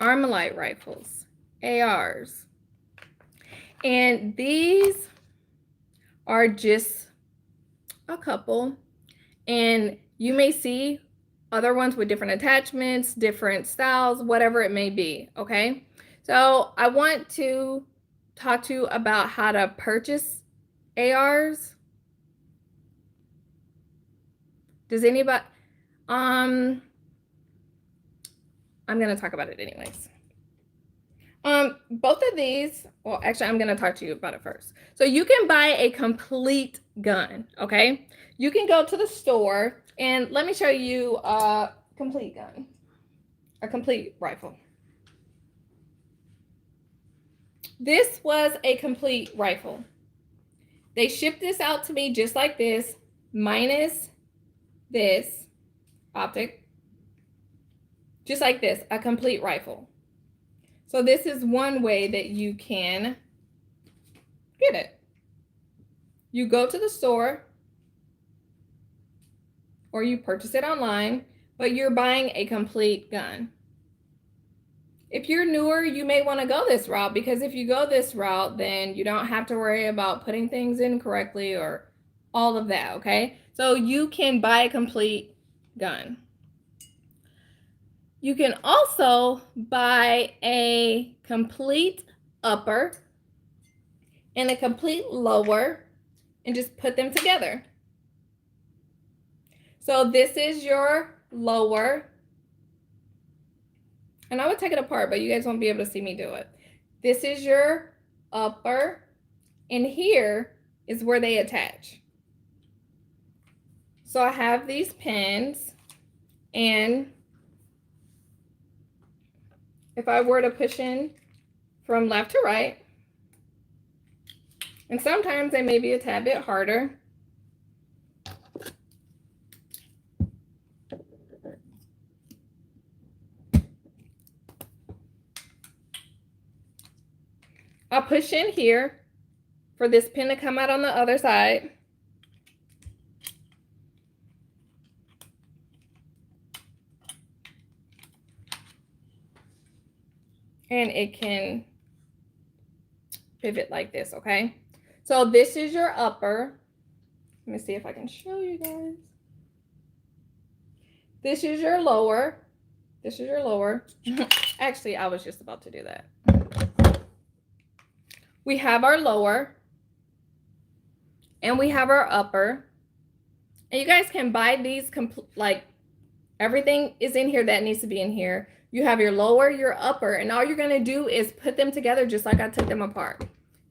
Armalite rifles, ARs. And these are just a couple, and you may see other ones with different attachments, different styles, whatever it may be, okay? So I want to talk to you about how to purchase ARs. Does anybody, I'm gonna talk about it anyways. Both of these, well, actually, I'm gonna talk to you about it first. So you can buy a complete gun, okay? You can go to the store, and let me show you a complete gun, a complete rifle. This was a complete rifle. They shipped this out to me just like this, minus this optic, just like this, a complete rifle. So this is one way that you can get it. You go to the store or you purchase it online, but you're buying a complete gun. If you're newer, you may want to go this route, because if you go this route, then you don't have to worry about putting things in correctly or all of that, okay? So you can buy a complete gun. You can also buy a complete upper and a complete lower and just put them together. So this is your lower, and I would take it apart, but you guys won't be able to see me do it. This is your upper, and here is where they attach. So I have these pins, and if I were to push in from left to right, and sometimes they may be a tad bit harder, I'll push in here for this pin to come out on the other side. And it can pivot like this, okay? So this is your upper. Let me see if I can show you guys. This is your lower. This is your lower. Actually, I was just about to do that. We have our lower and we have our upper. And you guys can buy these, like everything is in here that needs to be in here. You have your lower, your upper, and all you're gonna do is put them together just like I took them apart.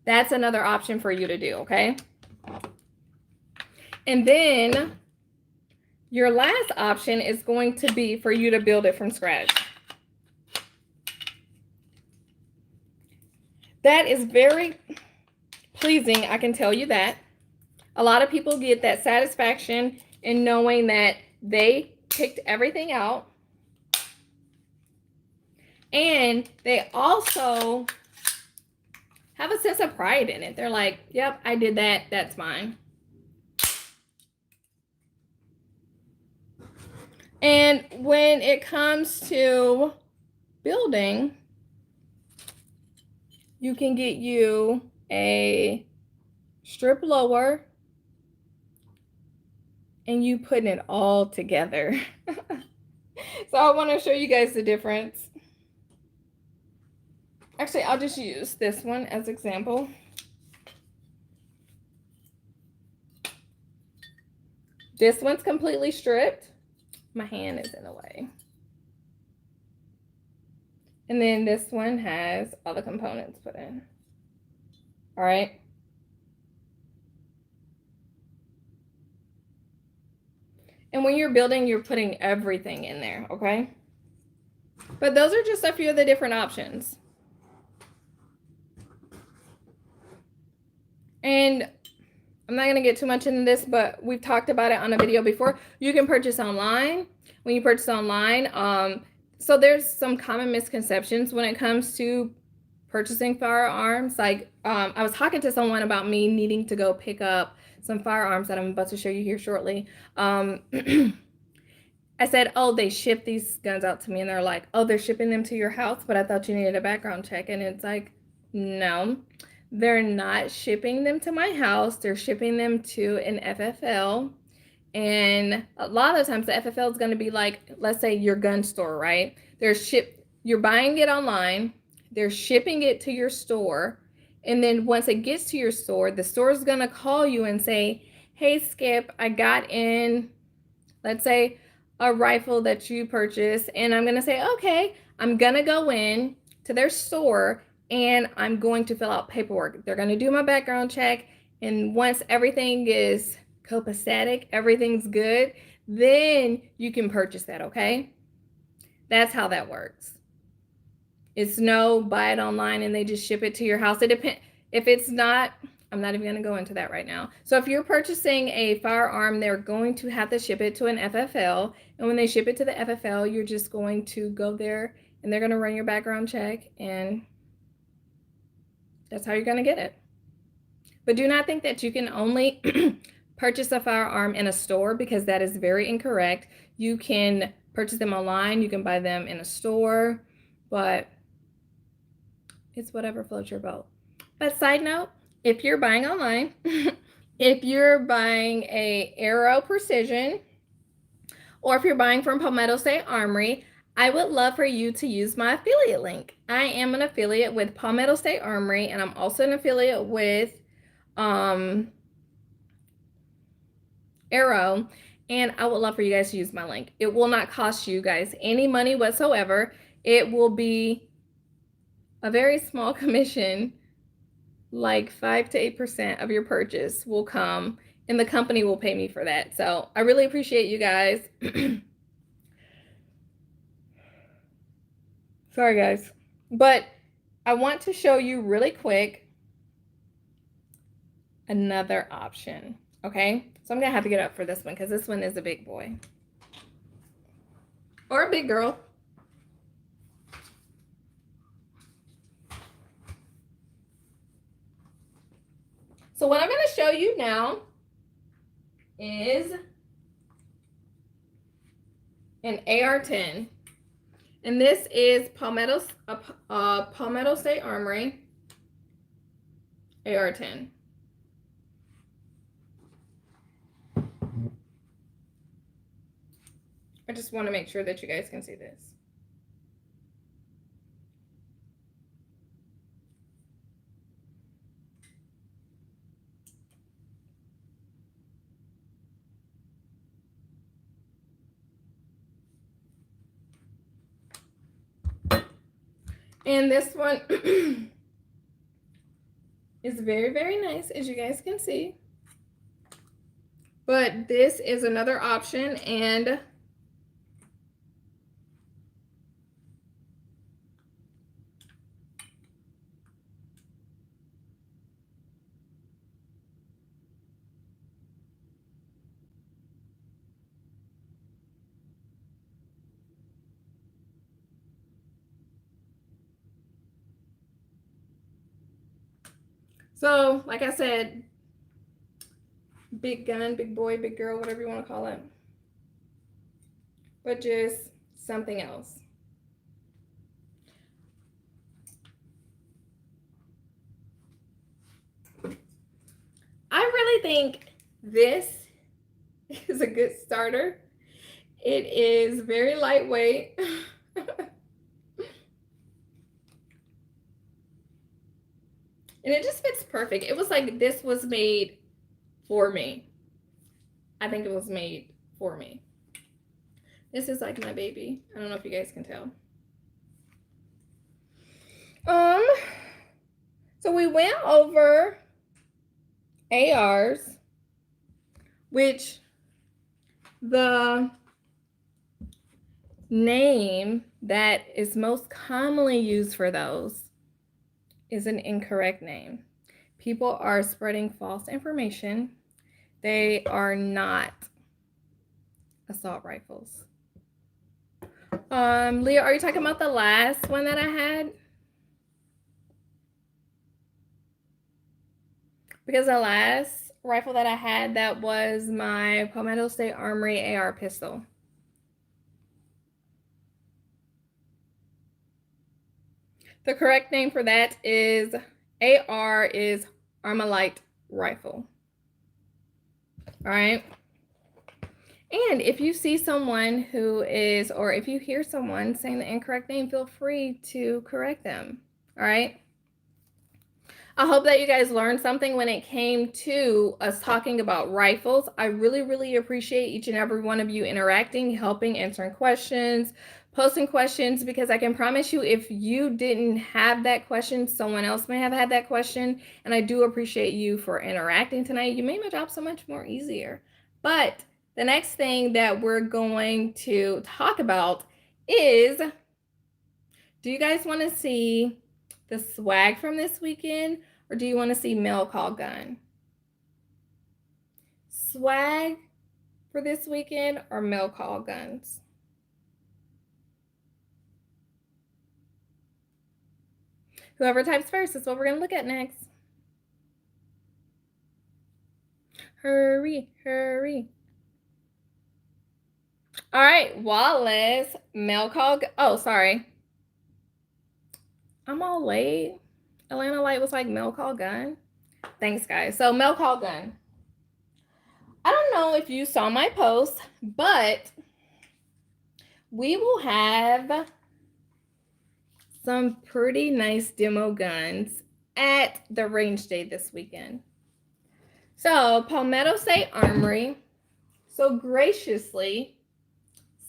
That's another option for you to do, okay? And then your last option is going to be for you to build it from scratch. That is very pleasing, I can tell you that. A lot of people get that satisfaction in knowing that they picked everything out. And they also have a sense of pride in it. They're like, yep, I did that, that's mine. And when it comes to building, you can get you a strip lower and you putting it all together. So I want to show you guys the difference. Actually, I'll just use this one as example. This one's completely stripped. My hand is in the way. And then this one has all the components put in. All right. And when you're building, you're putting everything in there, okay? But those are just a few of the different options. And I'm not going to get too much into this, but we've talked about it on a video before. You can purchase online. When you purchase online, so there's some common misconceptions when it comes to purchasing firearms. Like I was talking to someone about me needing to go pick up some firearms that I'm about to show you here shortly. I said, oh, they ship these guns out to me, and they're like, oh, they're shipping them to your house, but I thought you needed a background check. And it's like, no, they're not shipping them to my house. They're shipping them to an FFL. And a lot of times the FFL is going to be like, let's say your gun store, right? You're buying it online, they're shipping it to your store, and then once it gets to your store, the store is going to call you and say, hey Skip, I got in, let's say, a rifle that you purchased, and I'm going to say, okay, I'm going to go in to their store and I'm going to fill out paperwork. They're going to do my background check, and once everything is copacetic, everything's good, then you can purchase that, okay? That's how that works. It's no buy it online and they just ship it to your house. It depends. If it's not, I'm not even going to go into that right now. So if you're purchasing a firearm, they're going to have to ship it to an FFL. And when they ship it to the FFL, you're just going to go there and they're going to run your background check, and that's how you're going to get it. But do not think that you can only purchase a firearm in a store, because that is very incorrect. You can purchase them online, you can buy them in a store, but it's whatever floats your boat. But side note, if you're buying online, if you're buying a Aero Precision, or if you're buying from Palmetto State Armory, I would love for you to use my affiliate link. I am an affiliate with Palmetto State Armory, and I'm also an affiliate with Aero, and I would love for you guys to use my link. It will not cost you guys any money whatsoever. It will be a very small commission, like 5 to 8% of your purchase will come, and the company will pay me for that. So I really appreciate you guys. Sorry guys, but I want to show you really quick another option. Okay, so I'm gonna have to get up for this one because this one is a big boy or a big girl. So what I'm going to show you now is an AR-10, and this is Palmetto State Armory AR-10. I just want to make sure that you guys can see this. And this one is very, very nice, as you guys can see. But this is another option, and so, like I said, big gun, big boy, big girl, whatever you want to call it, but just something else. I really think this is a good starter. It is very lightweight. And it just fits perfect. It was like this was made for me. I think it was made for me. This is like my baby. I don't know if you guys can tell. So we went over ARs, which the name that is most commonly used for those is an incorrect name. People are spreading false information. They are not assault rifles. Leah, are you talking about the last one that I had? Because the last rifle that I had, that was my Palmetto State Armory AR pistol. The correct name for that is AR is Armalite Rifle. All right. And if you see someone who is, or if you hear someone saying the incorrect name, feel free to correct them. All right. I hope that you guys learned something when it came to us talking about rifles. I really, really appreciate each and every one of you interacting, helping, answering questions, posting questions, because I can promise you if you didn't have that question, someone else may have had that question. And I do appreciate you for interacting tonight. You made my job so much more easier. But the next thing that we're going to talk about is, do you guys want to see the swag from this weekend, or do you want to see mail call gun? Swag for this weekend or mail call guns? Whoever types first is what we're going to look at next. Hurry, hurry. All right, Wallace, mail call. Oh, sorry. I'm all late. Atlanta Light was like mail call gun. Thanks, guys. So, mail call gun. I don't know if you saw my post, but we will have some pretty nice demo guns at the range day this weekend. So, Palmetto State Armory so graciously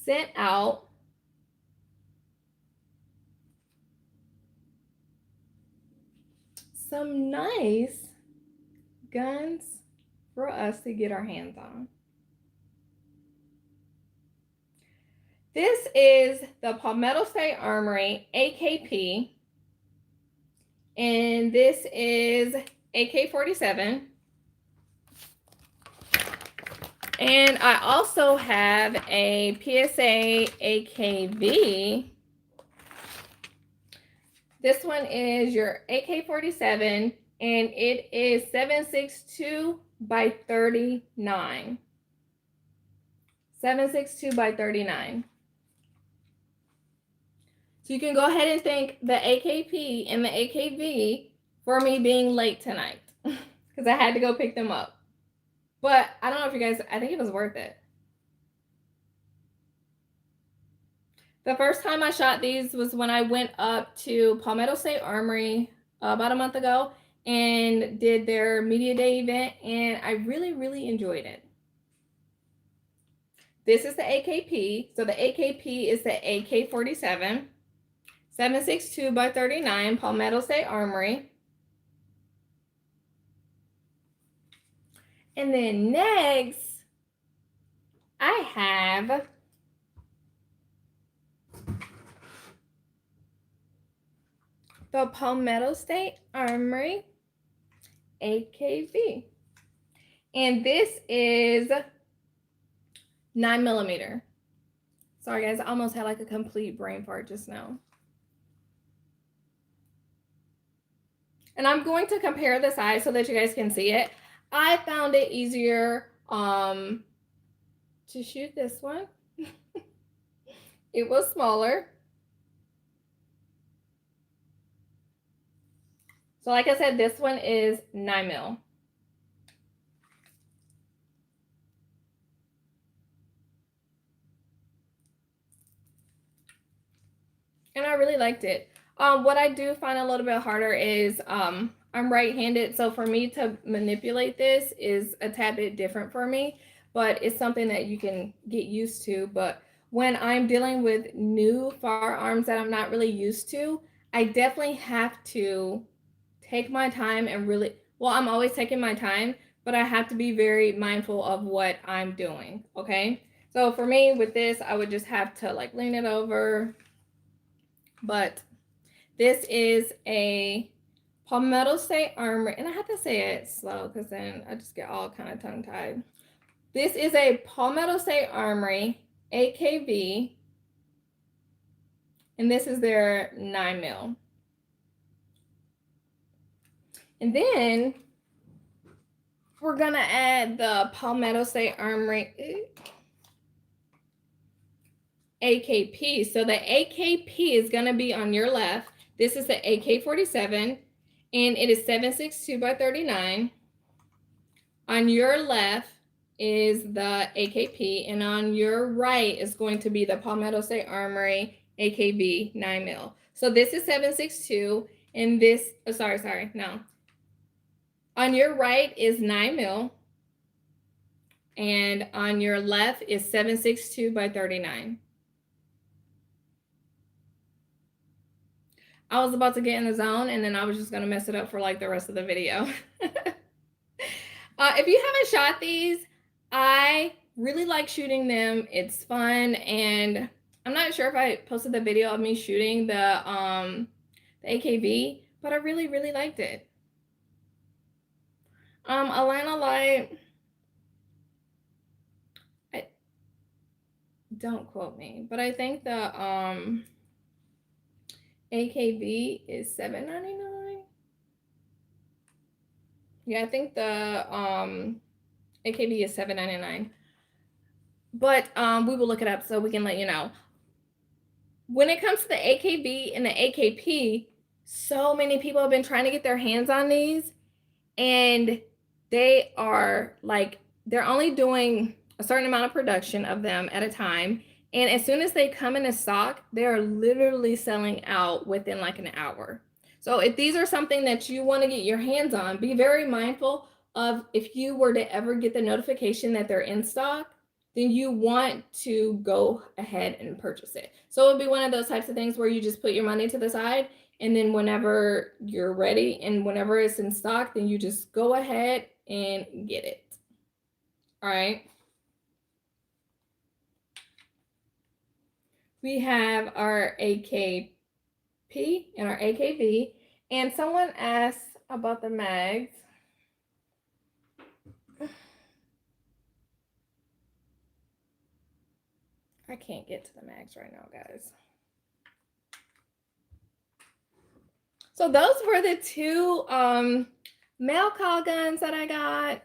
sent out some nice guns for us to get our hands on. This is the Palmetto State Armory AKP, and this is AK-47. And I also have a PSA AK-V. This one is your AK-47, and it is 7.62 by 39. 7.62 by 39. So you can go ahead and thank the AKP and the AKV for me being late tonight because I had to go pick them up. But I don't know if you guys, I think it was worth it. The first time I shot these was when I went up to Palmetto State Armory about a month ago and did their media day event, and I really, really enjoyed it. This is the AKP. So the AKP is the AK-47, 7.62 by 39, Palmetto State Armory. And then next, I have the Palmetto State Armory AK-V. And this is 9mm. Sorry guys, I almost had like a complete brain fart just now. And I'm going to compare the size so that you guys can see it. I found it easier to shoot this one. It was smaller. So like I said, this one is 9mm. And I really liked it. What I do find a little bit harder is I'm right-handed, so for me to manipulate this is a tad bit different for me, but it's something that you can get used to. But when I'm dealing with new firearms that I'm not really used to, I definitely have to take my time and really, well, I'm always taking my time, but I have to be very mindful of what I'm doing, okay? So for me with this, I would just have to like lean it over. But this is a Palmetto State Armory, and I have to say it slow because then I just get all kind of tongue-tied. This is a Palmetto State Armory AKV, and this is their 9mm. And then we're gonna add the Palmetto State Armory AKP. So the AKP is gonna be on your left. This is the AK-47, and it is 7.62 by 39. On your left is the AKP, and on your right is going to be the Palmetto State Armory Ak-V 9mm. So this is 7.62, and this, no. On your right is 9mm, and on your left is 7.62 by 39. I was about to get in the zone, and then I was just gonna mess it up for like the rest of the video. If you haven't shot these, I really like shooting them. It's fun, and I'm not sure if I posted the video of me shooting the AKV, but I really, really liked it. Alana Light, don't quote me, but I think the AKV is $7.99. Yeah, I think the AKV is $7.99. But we will look it up so we can let you know. When it comes to the AKV and the AKP, so many people have been trying to get their hands on these, and they are like, they're only doing a certain amount of production of them at a time. And as soon as they come into stock, they're literally selling out within like an hour. So if these are something that you want to get your hands on, be very mindful of, if you were to ever get the notification that they're in stock, then you want to go ahead and purchase it. So it would be one of those types of things where you just put your money to the side, and then whenever you're ready and whenever it's in stock, then you just go ahead and get it. All right. We have our AKP and our AKV, and someone asked about the mags. I can't get to the mags right now, guys. So those were the two mail call guns that I got.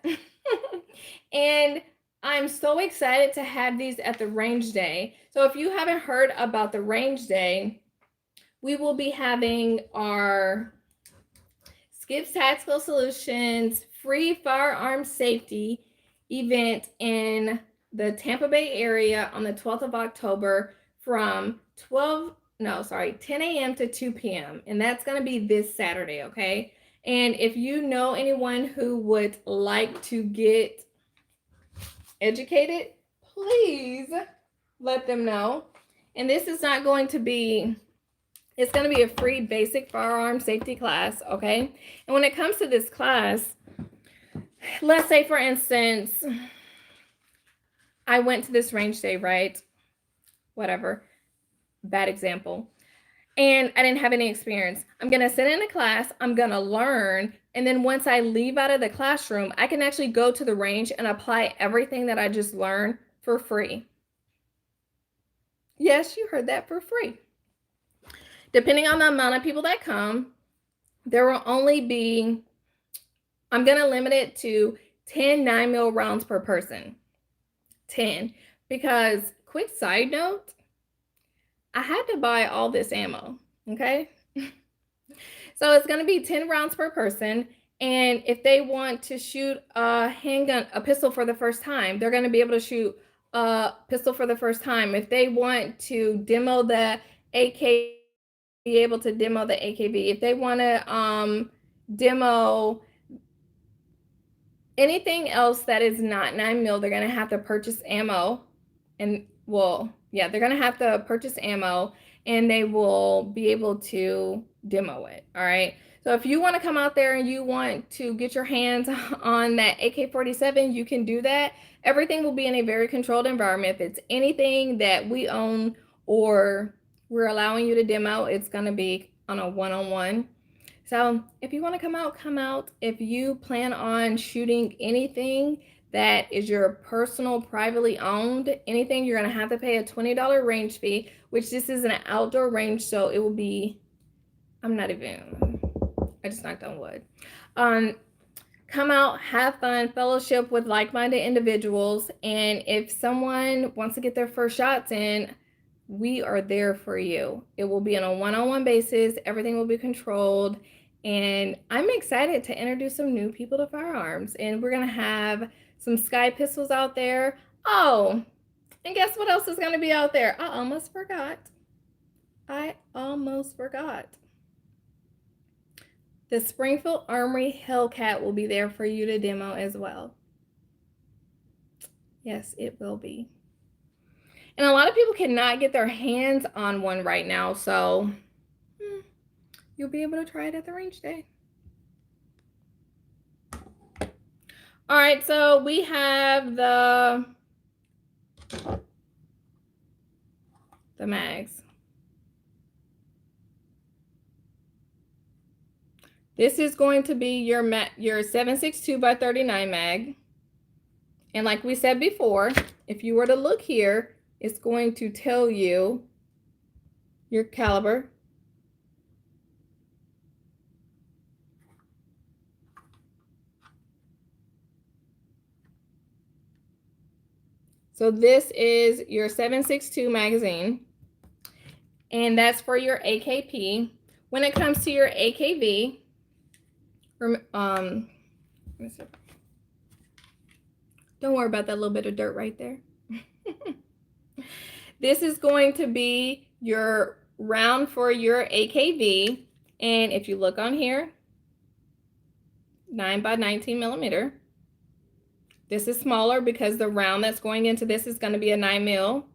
And I'm so excited to have these at the range day. So if you haven't heard about the range day, we will be having our Skips Tactical Solutions free firearm safety event in the Tampa Bay area on the 12th of October from 10 a.m. to 2 p.m. And that's going to be this Saturday, okay? And if you know anyone who would like to get educated, please let them know. And this is not going to be, it's going to be a free basic firearm safety class, okay? And when it comes to this class, let's say, for instance, I went to this range day, right? Whatever, bad example. And I didn't have any experience. I'm going to sit in a class, I'm going to learn, and then once I leave out of the classroom, I can actually go to the range and apply everything that I just learned for free. Yes, you heard that, for free. Depending on the amount of people that come, there will only be, I'm going to limit it to 10 9mm rounds per person. 10. Because, quick side note, I had to buy all this ammo, okay? So it's going to be 10 rounds per person. And if they want to shoot a handgun, a pistol for the first time, they're going to be able to shoot a pistol for the first time. If they want to demo the AK, be able to demo the AKV. If they want to demo anything else that is not 9mm, they're going to have to purchase ammo. And well, yeah, they're going to have to purchase ammo, and they will be able to demo it. All right. So if you want to come out there and you want to get your hands on that AK-47, you can do that. Everything will be in a very controlled environment. If it's anything that we own or we're allowing you to demo, it's going to be on a one-on-one. So if you want to come out, come out. If you plan on shooting anything that is your personal, privately owned, anything, you're going to have to pay a $20 range fee, which this is an outdoor range, so it will be, I just knocked on wood. Come out, have fun, fellowship with like-minded individuals, and if someone wants to get their first shots in, we are there for you. It will be on a one-on-one basis. Everything will be controlled, And I'm excited to introduce some new people to firearms. And we're going to have some Sky pistols out there. Oh, and guess what else is going to be out there? I almost forgot. The Springfield Armory Hellcat will be there for you to demo as well. Yes, it will be. And a lot of people cannot get their hands on one right now, so you'll be able to try it at the range day. All right, so we have the mags. This is going to be your 7.62 by 39 mag. And like we said before, if you were to look here, it's going to tell you your caliber. So this is your 7.62 magazine, and that's for your AKP. When it comes to your AKV, don't worry about that little bit of dirt right there. This is going to be your round for your AKV, and if you look on here, 9 by 19 millimeter. This is smaller because the round that's going into this is going to be a 9 mil.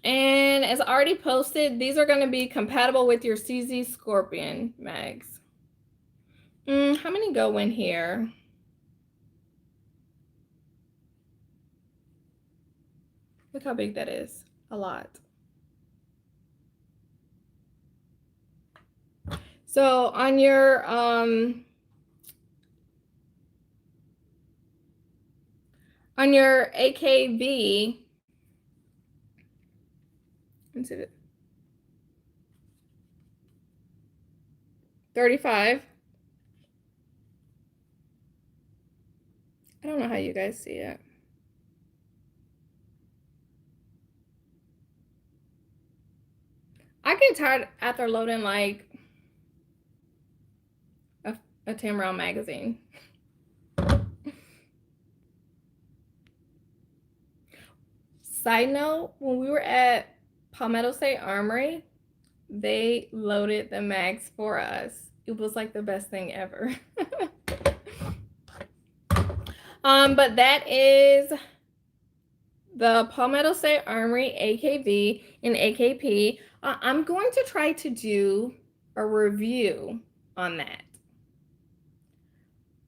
And as already posted, these are going to be compatible with your CZ Scorpion mags. How many go in here? Look how big that is. A lot. So on your AKV, let's see, 35. I don't know how you guys see it. I get tired after loading like a 10 round magazine. Side note, when we were at Palmetto State Armory, they loaded the mags for us. It was like the best thing ever. But that is the Palmetto State Armory AKV and AKP. I'm going to try to do a review on that,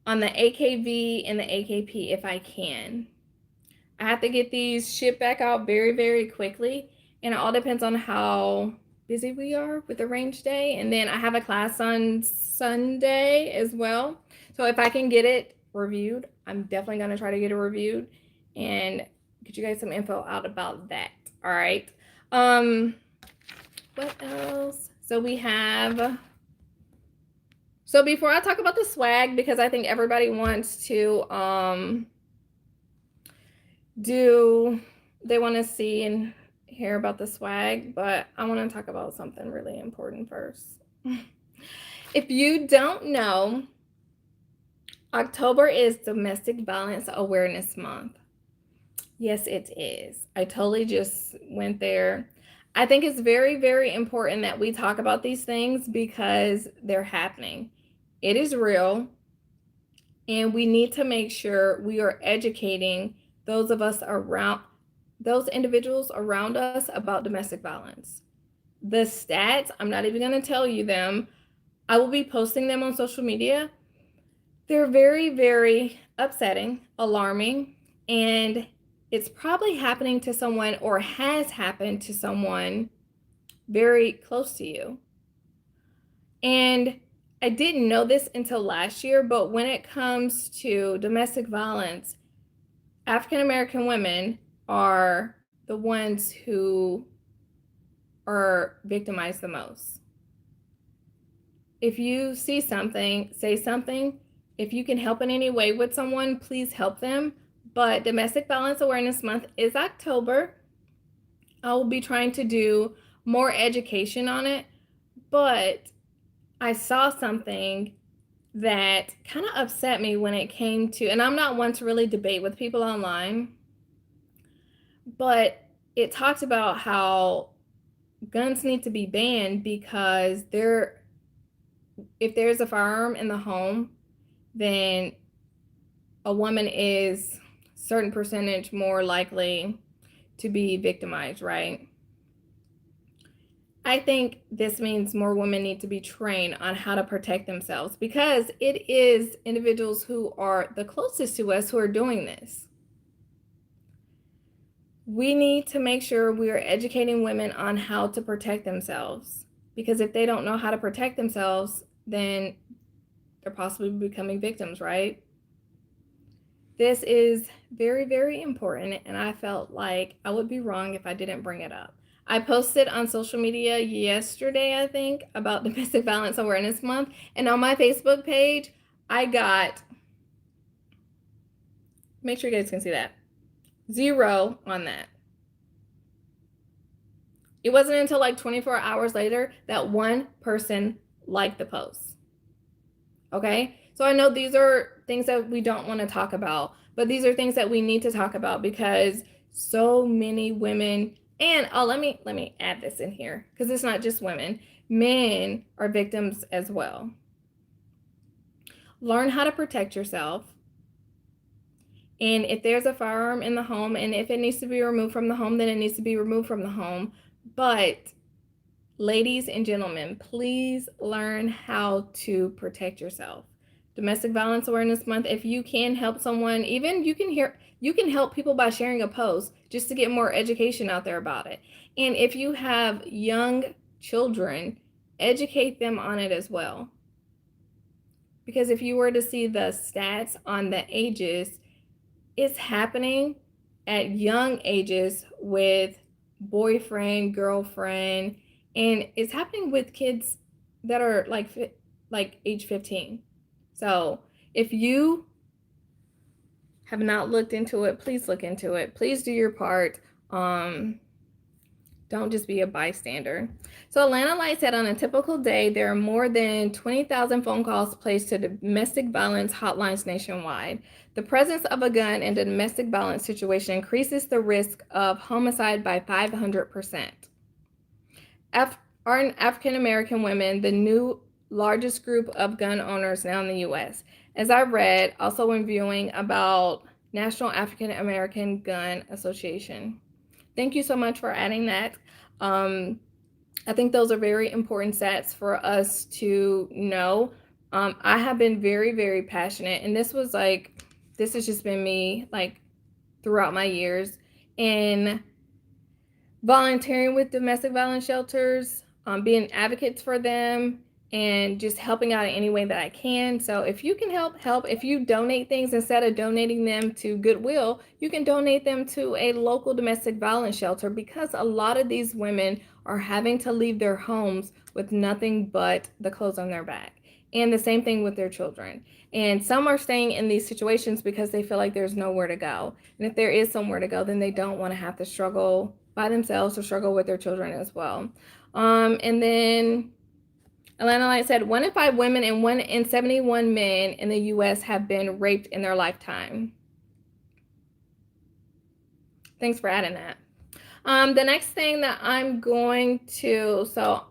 on the AKV and the AKP if I can. I have to get these shipped back out very, very quickly, and it all depends on how busy we are with the range day. And then I have a class on Sunday as well. So if I can get it reviewed, I'm definitely going to try to get it reviewed and get you guys some info out about that. All right. What else? So we have, so before I talk about the swag, because I think everybody wants to they want to see and hear about the swag, but I want to talk about something really important first. If you don't know, October is Domestic Violence Awareness Month. Yes, it is. I totally just went there. I think it's very, very important that we talk about these things because they're happening. It is real, and we need to make sure we are educating those individuals around us about domestic violence. The stats, I'm not even going to tell you them. I will be posting them on social media. They're very, very upsetting, alarming, and it's probably happening to someone or has happened to someone very close to you. And I didn't know this until last year, but when it comes to domestic violence, African American women are the ones who are victimized the most. If you see something, say something. If you can help in any way with someone, please help them. But Domestic Violence Awareness Month is October. I will be trying to do more education on it. but I saw something that kind of upset me when it came to, and I'm not one to really debate with people online, but it talked about how guns need to be banned because if there's a firearm in the home, then a woman is a certain percentage more likely to be victimized, right? I think this means more women need to be trained on how to protect themselves because it is individuals who are the closest to us who are doing this. We need to make sure we are educating women on how to protect themselves, because if they don't know how to protect themselves, then they're possibly becoming victims, right? This is very, very important, and I felt like I would be wrong if I didn't bring it up. I posted on social media yesterday, I think, about Domestic Violence Awareness Month, and on my Facebook page, I got, make sure you guys can see that, 0 on that. It wasn't until like 24 hours later that one person liked the post. Okay? So I know these are things that we don't want to talk about, but these are things that we need to talk about because so many women, and let me add this in here because it's not just women, men are victims as well. Learn how to protect yourself. And if there's a firearm in the home, and if it needs to be removed from the home, then it needs to be removed from the home. But ladies and gentlemen, please learn how to protect yourself. Domestic Violence Awareness Month, if you can help someone, even you can help people by sharing a post just to get more education out there about it. And if you have young children, educate them on it as well. Because if you were to see the stats on the ages, it's happening at young ages with boyfriend, girlfriend, and it's happening with kids that are like age 15. So if you have not looked into it, please look into it. Please do your part. Don't just be a bystander. So Atlanta Light said on a typical day, there are more than 20,000 phone calls placed to domestic violence hotlines nationwide. The presence of a gun in a domestic violence situation increases the risk of homicide by 500%. Are African American women the new largest group of gun owners now in the U.S.? As I read, also when viewing about National African American Gun Association. Thank you so much for adding that. I think those are very important stats for us to know. I have been very, very passionate, and this has just been me like throughout my years in volunteering with domestic violence shelters, being advocates for them, and just helping out in any way that I can. So if you can help. If you donate things instead of donating them to Goodwill, you can donate them to a local domestic violence shelter, because a lot of these women are having to leave their homes with nothing but the clothes on their back. And the same thing with their children. And some are staying in these situations because they feel like there's nowhere to go. And if there is somewhere to go, then they don't want to have to struggle by themselves or struggle with their children as well. And then Atlanta Light said 1 in 5 women and 1 in 71 men in the U.S. have been raped in their lifetime. Thanks for adding that. The next thing that I'm going to,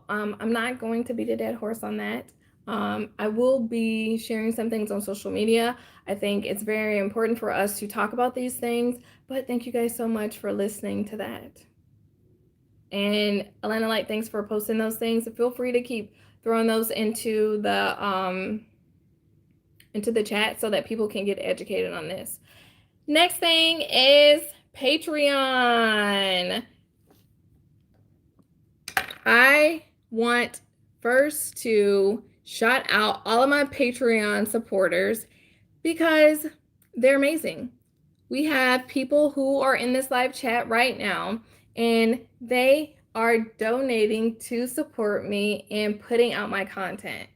I'm not going to beat a dead horse on that. I will be sharing some things on social media. I think it's very important for us to talk about these things, but thank you guys so much for listening to that. And Atlanta Light, thanks for posting those things. Feel free to keep throwing those into the chat so that people can get educated on this. Next thing is Patreon. I want first to shout out all of my Patreon supporters because they're amazing. We have people who are in this live chat right now, and they are donating to support me in putting out my content.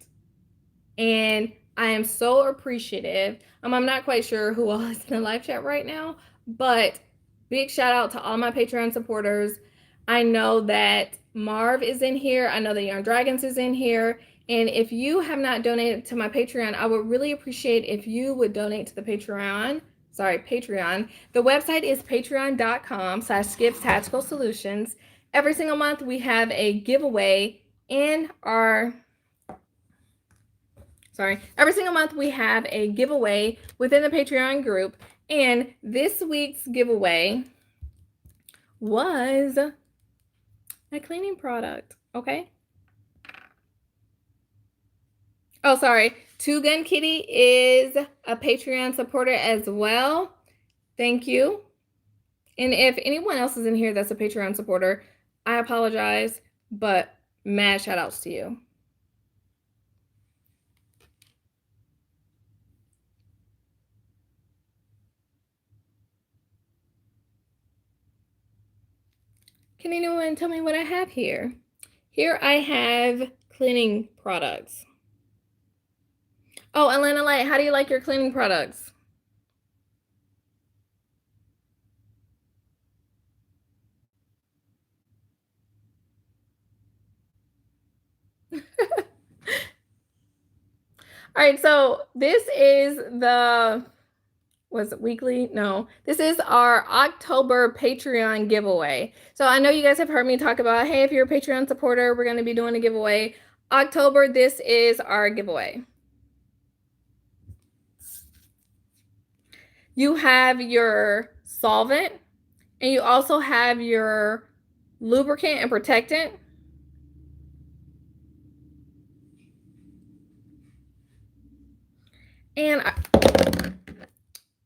And I am so appreciative. I'm not quite sure who all is in the live chat right now, but big shout out to all my Patreon supporters. I know that Marv is in here. I know the Young Dragons is in here. And if you have not donated to my Patreon, I would really appreciate if you would donate to the Patreon. Patreon. The website is patreon.com/Skips Tactical Solutions. Every single month we have a giveaway in our every single month we have a giveaway within the Patreon group. And this week's giveaway was a cleaning product, okay? Oh, sorry. Two Gun Kitty is a Patreon supporter as well. Thank you. And if anyone else is in here that's a Patreon supporter, I apologize, but mad shout outs to you. Can anyone tell me what I have here? Here I have cleaning products. Oh, Atlanta Light, how do you like your cleaning products? All right, so this is was it weekly? No, this is our October Patreon giveaway. So I know you guys have heard me talk about, hey, if you're a Patreon supporter, we're going to be doing a giveaway. October, this is our giveaway. You have your solvent, and you also have your lubricant and protectant. And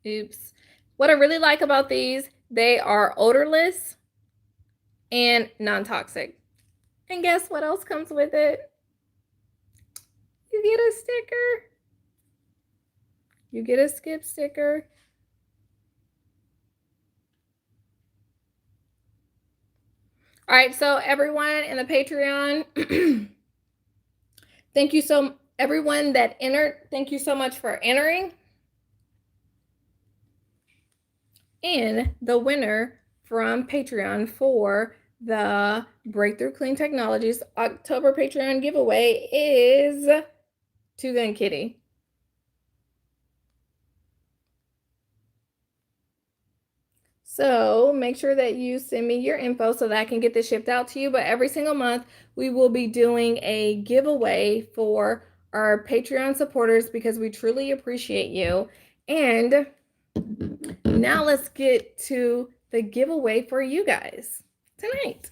oops. What I really like about these, they are odorless and non-toxic. And guess what else comes with it? You get a sticker. You get a skip sticker. All right, so everyone in the Patreon, thank you so everyone that entered, thank you so much for entering. And the winner from Patreon for the Breakthrough Clean Technologies October Patreon giveaway is Two Gun Kitty. So make sure that you send me your info so that I can get this shipped out to you. But every single month, we will be doing a giveaway for our Patreon supporters because we truly appreciate you. And now let's get to the giveaway for you guys tonight.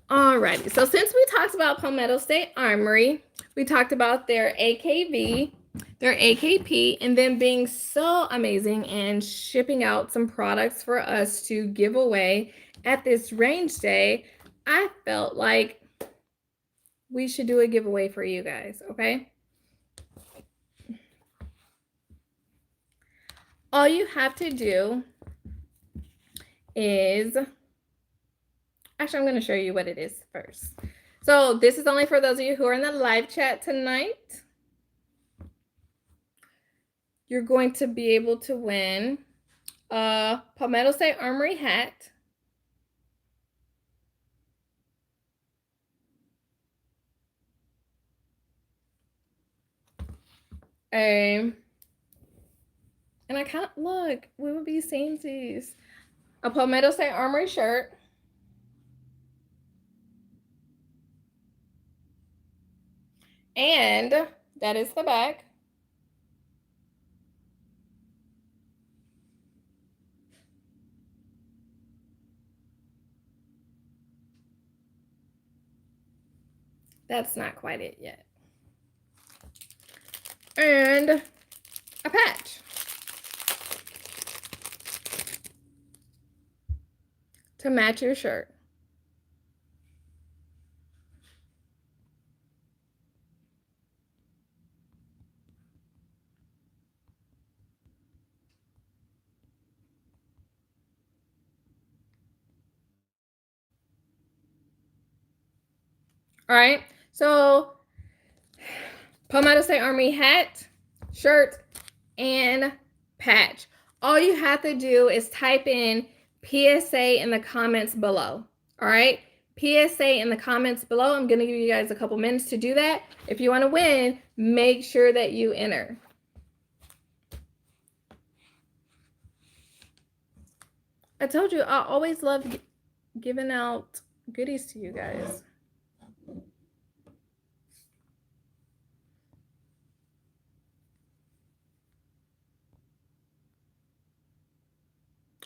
Alrighty, so since we talked about Palmetto State Armory, we talked about their AKV, their AKP, and them being so amazing and shipping out some products for us to give away at this range day, I felt like we should do a giveaway for you guys, okay? All you have to do is, actually, I'm going to show you what it is first. So this is only for those of you who are in the live chat tonight. You're going to be able to win a Palmetto State Armory hat, and I can't look, we would be seeing these. A Palmetto State Armory shirt. And that is the back. That's not quite it yet. And a patch. To match your shirt. All right, so Palmetto State Army hat, shirt, and patch. all you have to do is type in PSA in the comments below. All right? PSA in the comments below. I'm going to give you guys a couple minutes to do that. If you want to win, make sure that you enter. I told you, I always love giving out goodies to you guys.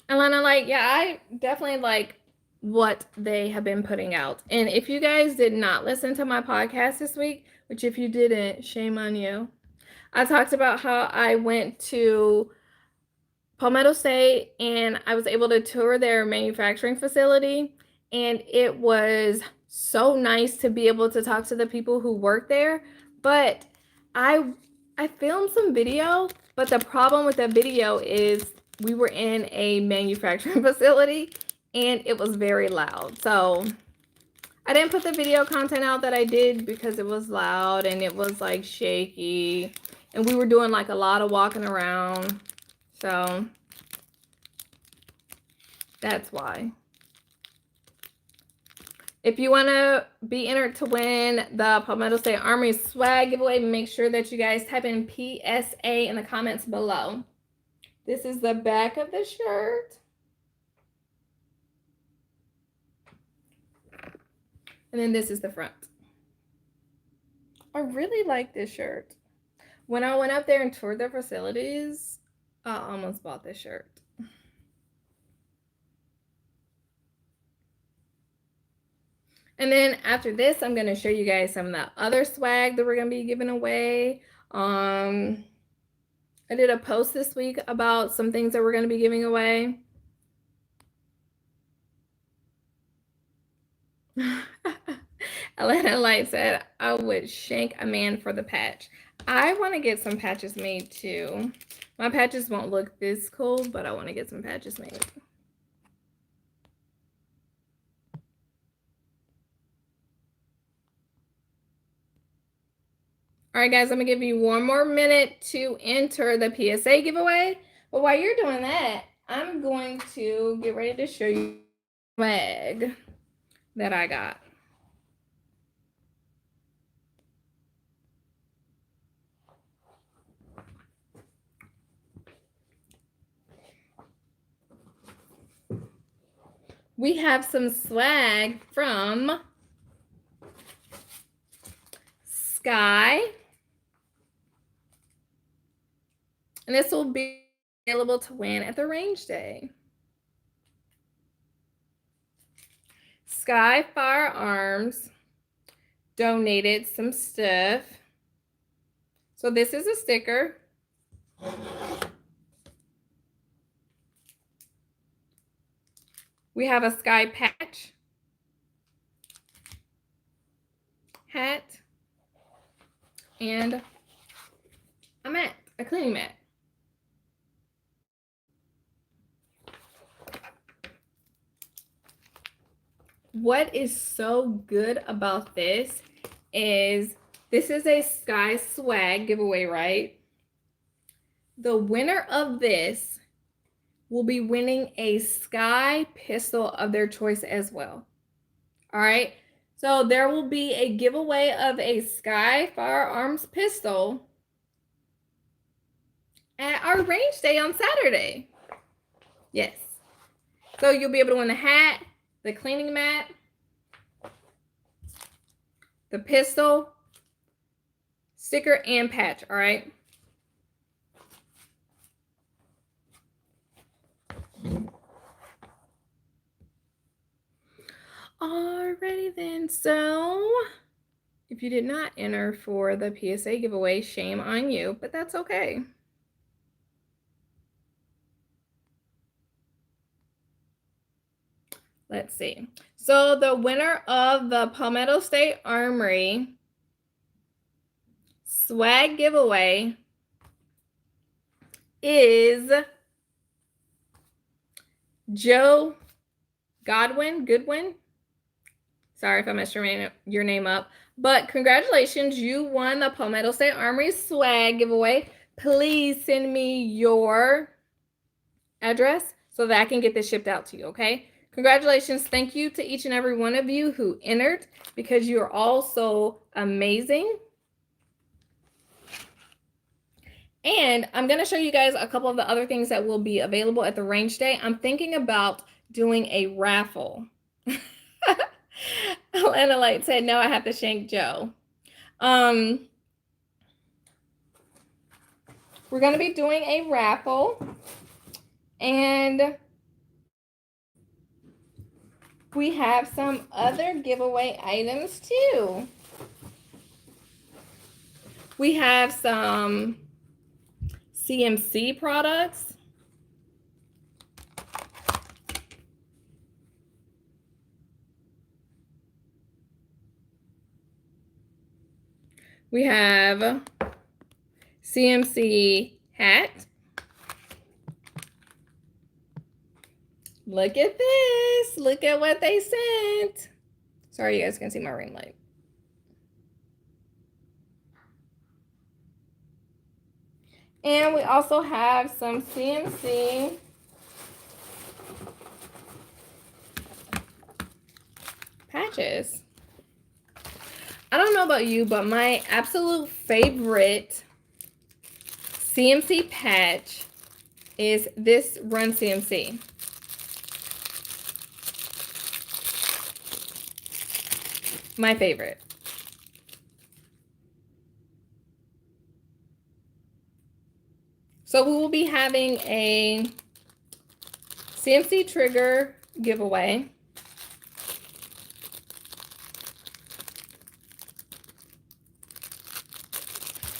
Alana, like, yeah, I definitely like what they have been putting out. And if you guys did not listen to my podcast this week, which if you didn't, shame on you, I talked about how I went to Palmetto State and I was able to tour their manufacturing facility. And it was so nice to be able to talk to the people who work there. But I filmed some video, but the problem with the video is we were in a manufacturing facility and it was very loud. So I didn't put the video content out that I did because it was loud and it was like shaky. And we were doing like a lot of walking around. So that's why. If you want to be entered to win the Palmetto State Armory swag giveaway, make sure that you guys type in PSA in the comments below. This is the back of the shirt. And then this is the front. I really like this shirt. When I went up there and toured their facilities, I almost bought this shirt. And then after this, I'm going to show you guys some of the other swag that we're going to be giving away. I did a post this week about some things that we're going to be giving away. Atlanta Light said, I would shank a man for the patch. I want to get some patches made too. My patches won't look this cool, but I want to get some patches made. All right, guys, I'm going to give you one more minute to enter the PSA giveaway. But while you're doing that, I'm going to get ready to show you the swag that I got. We have some swag from Sky. And this will be available to win at the range day. Sky Firearms donated some stuff. So this is a sticker. We have a Sky patch, hat, and a mat, a cleaning mat. What is so good about this is this is a Sky swag giveaway, right? The winner of this will be winning a Sky pistol of their choice as well. All right. So there will be a giveaway of a Sky Firearms pistol at our range day on Saturday. Yes. So you'll be able to win the hat, the cleaning mat, the pistol, sticker, and patch. All right. Alrighty then, so if you did not enter for the PSA giveaway, shame on you, but that's okay. Let's see. So the winner of the Palmetto State Armory swag giveaway is Joe Goodwin. Sorry if I messed your name up, but congratulations, you won the Palmetto State Armory swag giveaway. Please send me your address so that I can get this shipped out to you, okay? Congratulations. Thank you to each and every one of you who entered, because you are all so amazing. And I'm going to show you guys a couple of the other things that will be available at the range day. I'm thinking about doing a raffle. Atlanta Light said, no, I have to shank Joe. We're going to be doing a raffle. And we have some other giveaway items too. We have some CMC products. We have CMC hat. Look at this. Look at what they sent. Sorry, you guys can see my ring light. And we also have some CMC patches. I don't know about you, but my absolute favorite CMC patch is this Run CMC. My favorite. So we will be having a CMC trigger giveaway.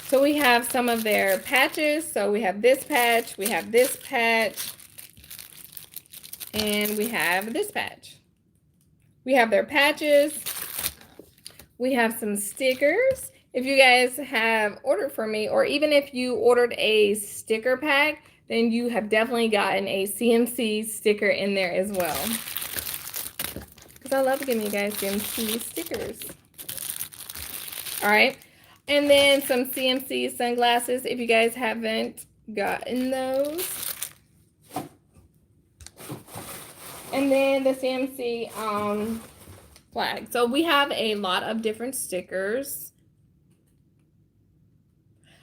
So we have some of their patches. So we have this patch, we have this patch, and we have this patch. We have their patches. We have some stickers. If you guys have ordered from me, or even if you ordered a sticker pack, then you have definitely gotten a CMC sticker in there as well. Because I love giving you guys CMC stickers. All right. And then some CMC sunglasses if you guys haven't gotten those. And then the CMC flag. So we have a lot of different stickers.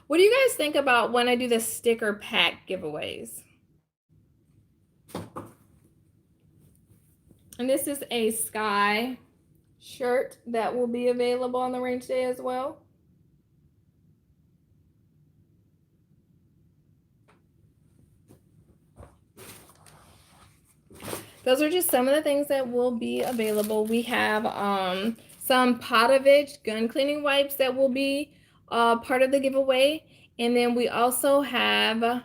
What do you guys think about when I do the sticker pack giveaways? And this is a sky shirt that will be available on the range day as well. Those are just some of the things that will be available. We have some Potovich gun cleaning wipes that will be part of the giveaway. And then we also have,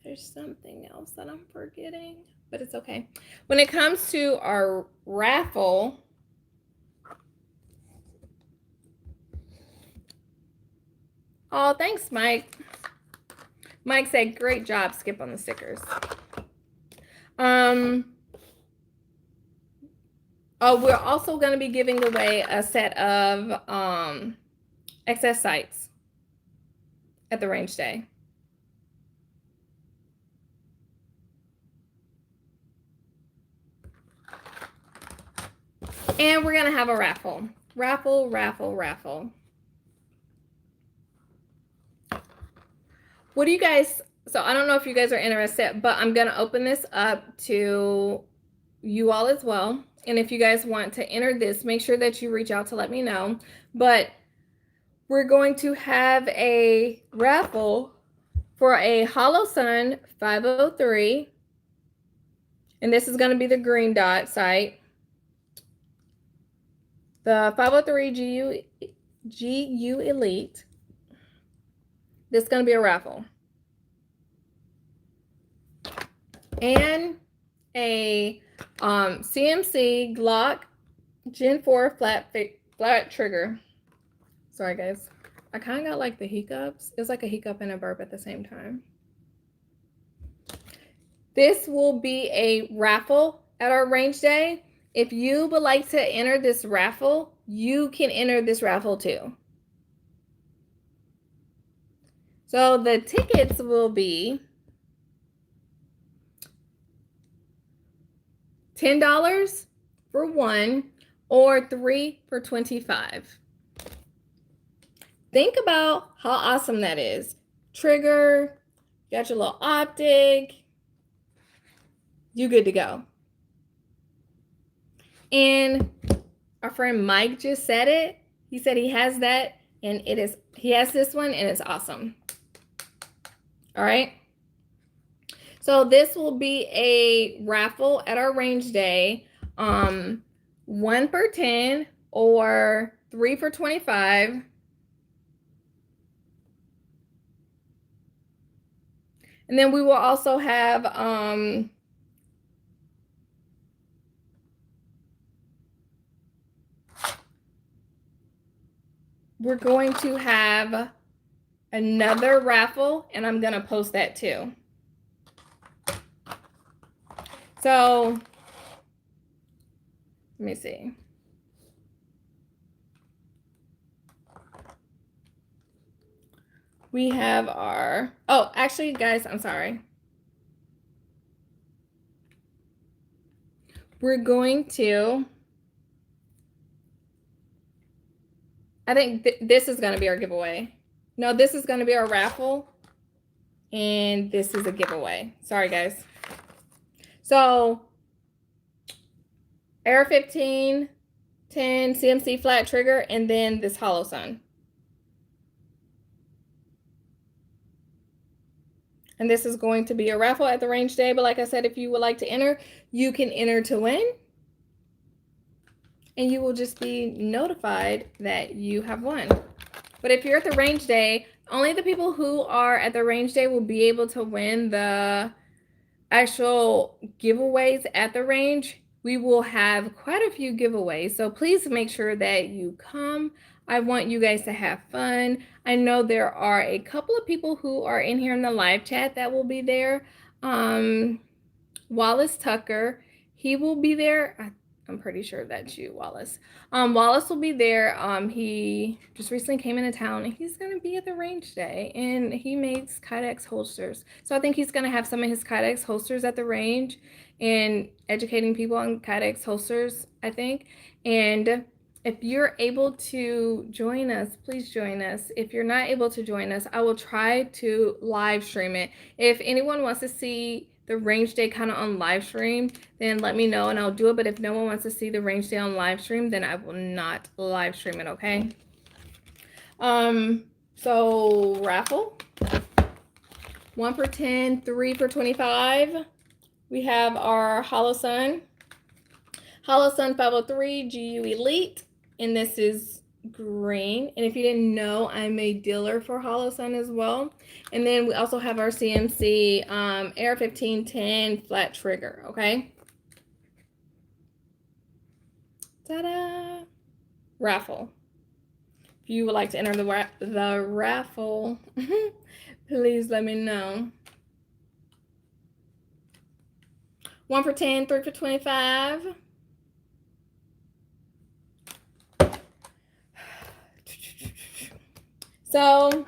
there's something else that I'm forgetting, but it's okay. When it comes to our raffle, oh, thanks, Mike. Mike said, great job, Skip, on the stickers. Oh, we're also going to be giving away a set of excess sights at the range day. And we're going to have a raffle. Raffle. What do you guys, so I don't know if you guys are interested, but I'm going to open this up to you all as well. And if you guys want to enter this, make sure that you reach out to let me know. But we're going to have a raffle for a Hollow Sun 503. And this is going to be the green dot sight. The 503 GU Elite. This is going to be a raffle. And a CMC Glock Gen 4 flat trigger. Sorry, guys. I kind of got like the hiccups. It's like a hiccup and a burp at the same time. This will be a raffle at our range day. If you would like to enter this raffle, you can enter this raffle too. So the tickets will be $10 for one or 3 for $25. Think about how awesome that is. Trigger, got your little optic, you good to go. And our friend Mike just said it. He said he has that, and he has this one, and it's awesome. All right. So this will be a raffle at our range day. 1 for 10 or 3 for 25. And then we will also have we're going to have another raffle, and I'm going to post that too. So let me see. We have our, oh, actually, guys, I'm sorry. We're going to, I think this is going to be our giveaway. No, this is going to be our raffle, and this is a giveaway. Sorry, guys. So, AR-15, 10 CMC flat trigger, and then this Holosun. And this is going to be a raffle at the range day. But like I said, if you would like to enter, you can enter to win. And you will just be notified that you have won. But if you're at the range day, only the people who are at the range day will be able to win the actual giveaways at the range. We will have quite a few giveaways. So please make sure that you come. I want you guys to have fun. I know there are a couple of people who are in here in the live chat that will be there. Wallace Tucker, he will be there. I'm pretty sure that's you, Wallace. Wallace will be there. He just recently came into town, and he's going to be at the range day, and he makes Kydex holsters. So I think he's going to have some of his Kydex holsters at the range and educating people on Kydex holsters, I think. And if you're able to join us, please join us. If you're not able to join us, I will try to live stream it. If anyone wants to see the range day kind of on live stream, then let me know and I'll do it. But if no one wants to see the range day on live stream, then I will not live stream it, okay? So raffle, 1 for 10, 3 for 25. We have our Holosun 503 GU Elite, and this is green. And if you didn't know, I'm a dealer for Holosun as well. And then we also have our CMC AR-15 10 flat trigger, okay? Ta-da! Raffle. If you would like to enter the raffle, please let me know. 1 for 10, 3 for 25. So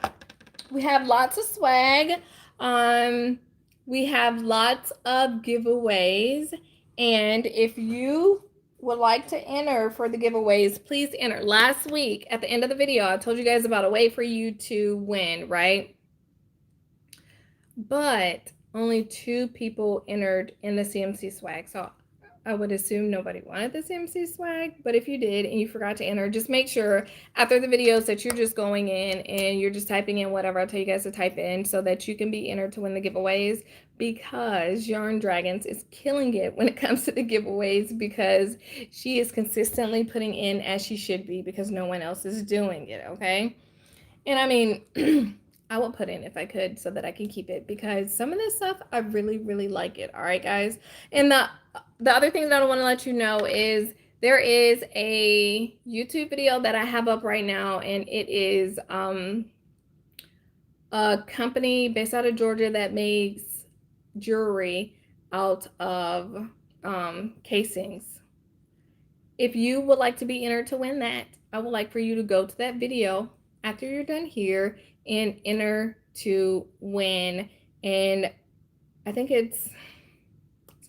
we have lots of swag. We have lots of giveaways. And if you would like to enter for the giveaways, please enter. Last week at the end of the video, I told you guys about a way for you to win, right? But only 2 people entered in the CMC swag. So I would assume nobody wanted the CMC swag, but if you did and you forgot to enter, just make sure after the videos that you're just going in and you're just typing in whatever I tell you guys to type in so that you can be entered to win the giveaways, because Yarn Dragons is killing it when it comes to the giveaways, because she is consistently putting in as she should be, because no one else is doing it, okay? And I mean, I will put in if I could so that I can keep it, because some of this stuff, I really, really like it. All right, guys. And the other thing that I want to let you know is there is a YouTube video that I have up right now, and it is a company based out of Georgia that makes jewelry out of casings. If you would like to be entered to win that, I would like for you to go to that video after you're done here and enter to win. And I think it's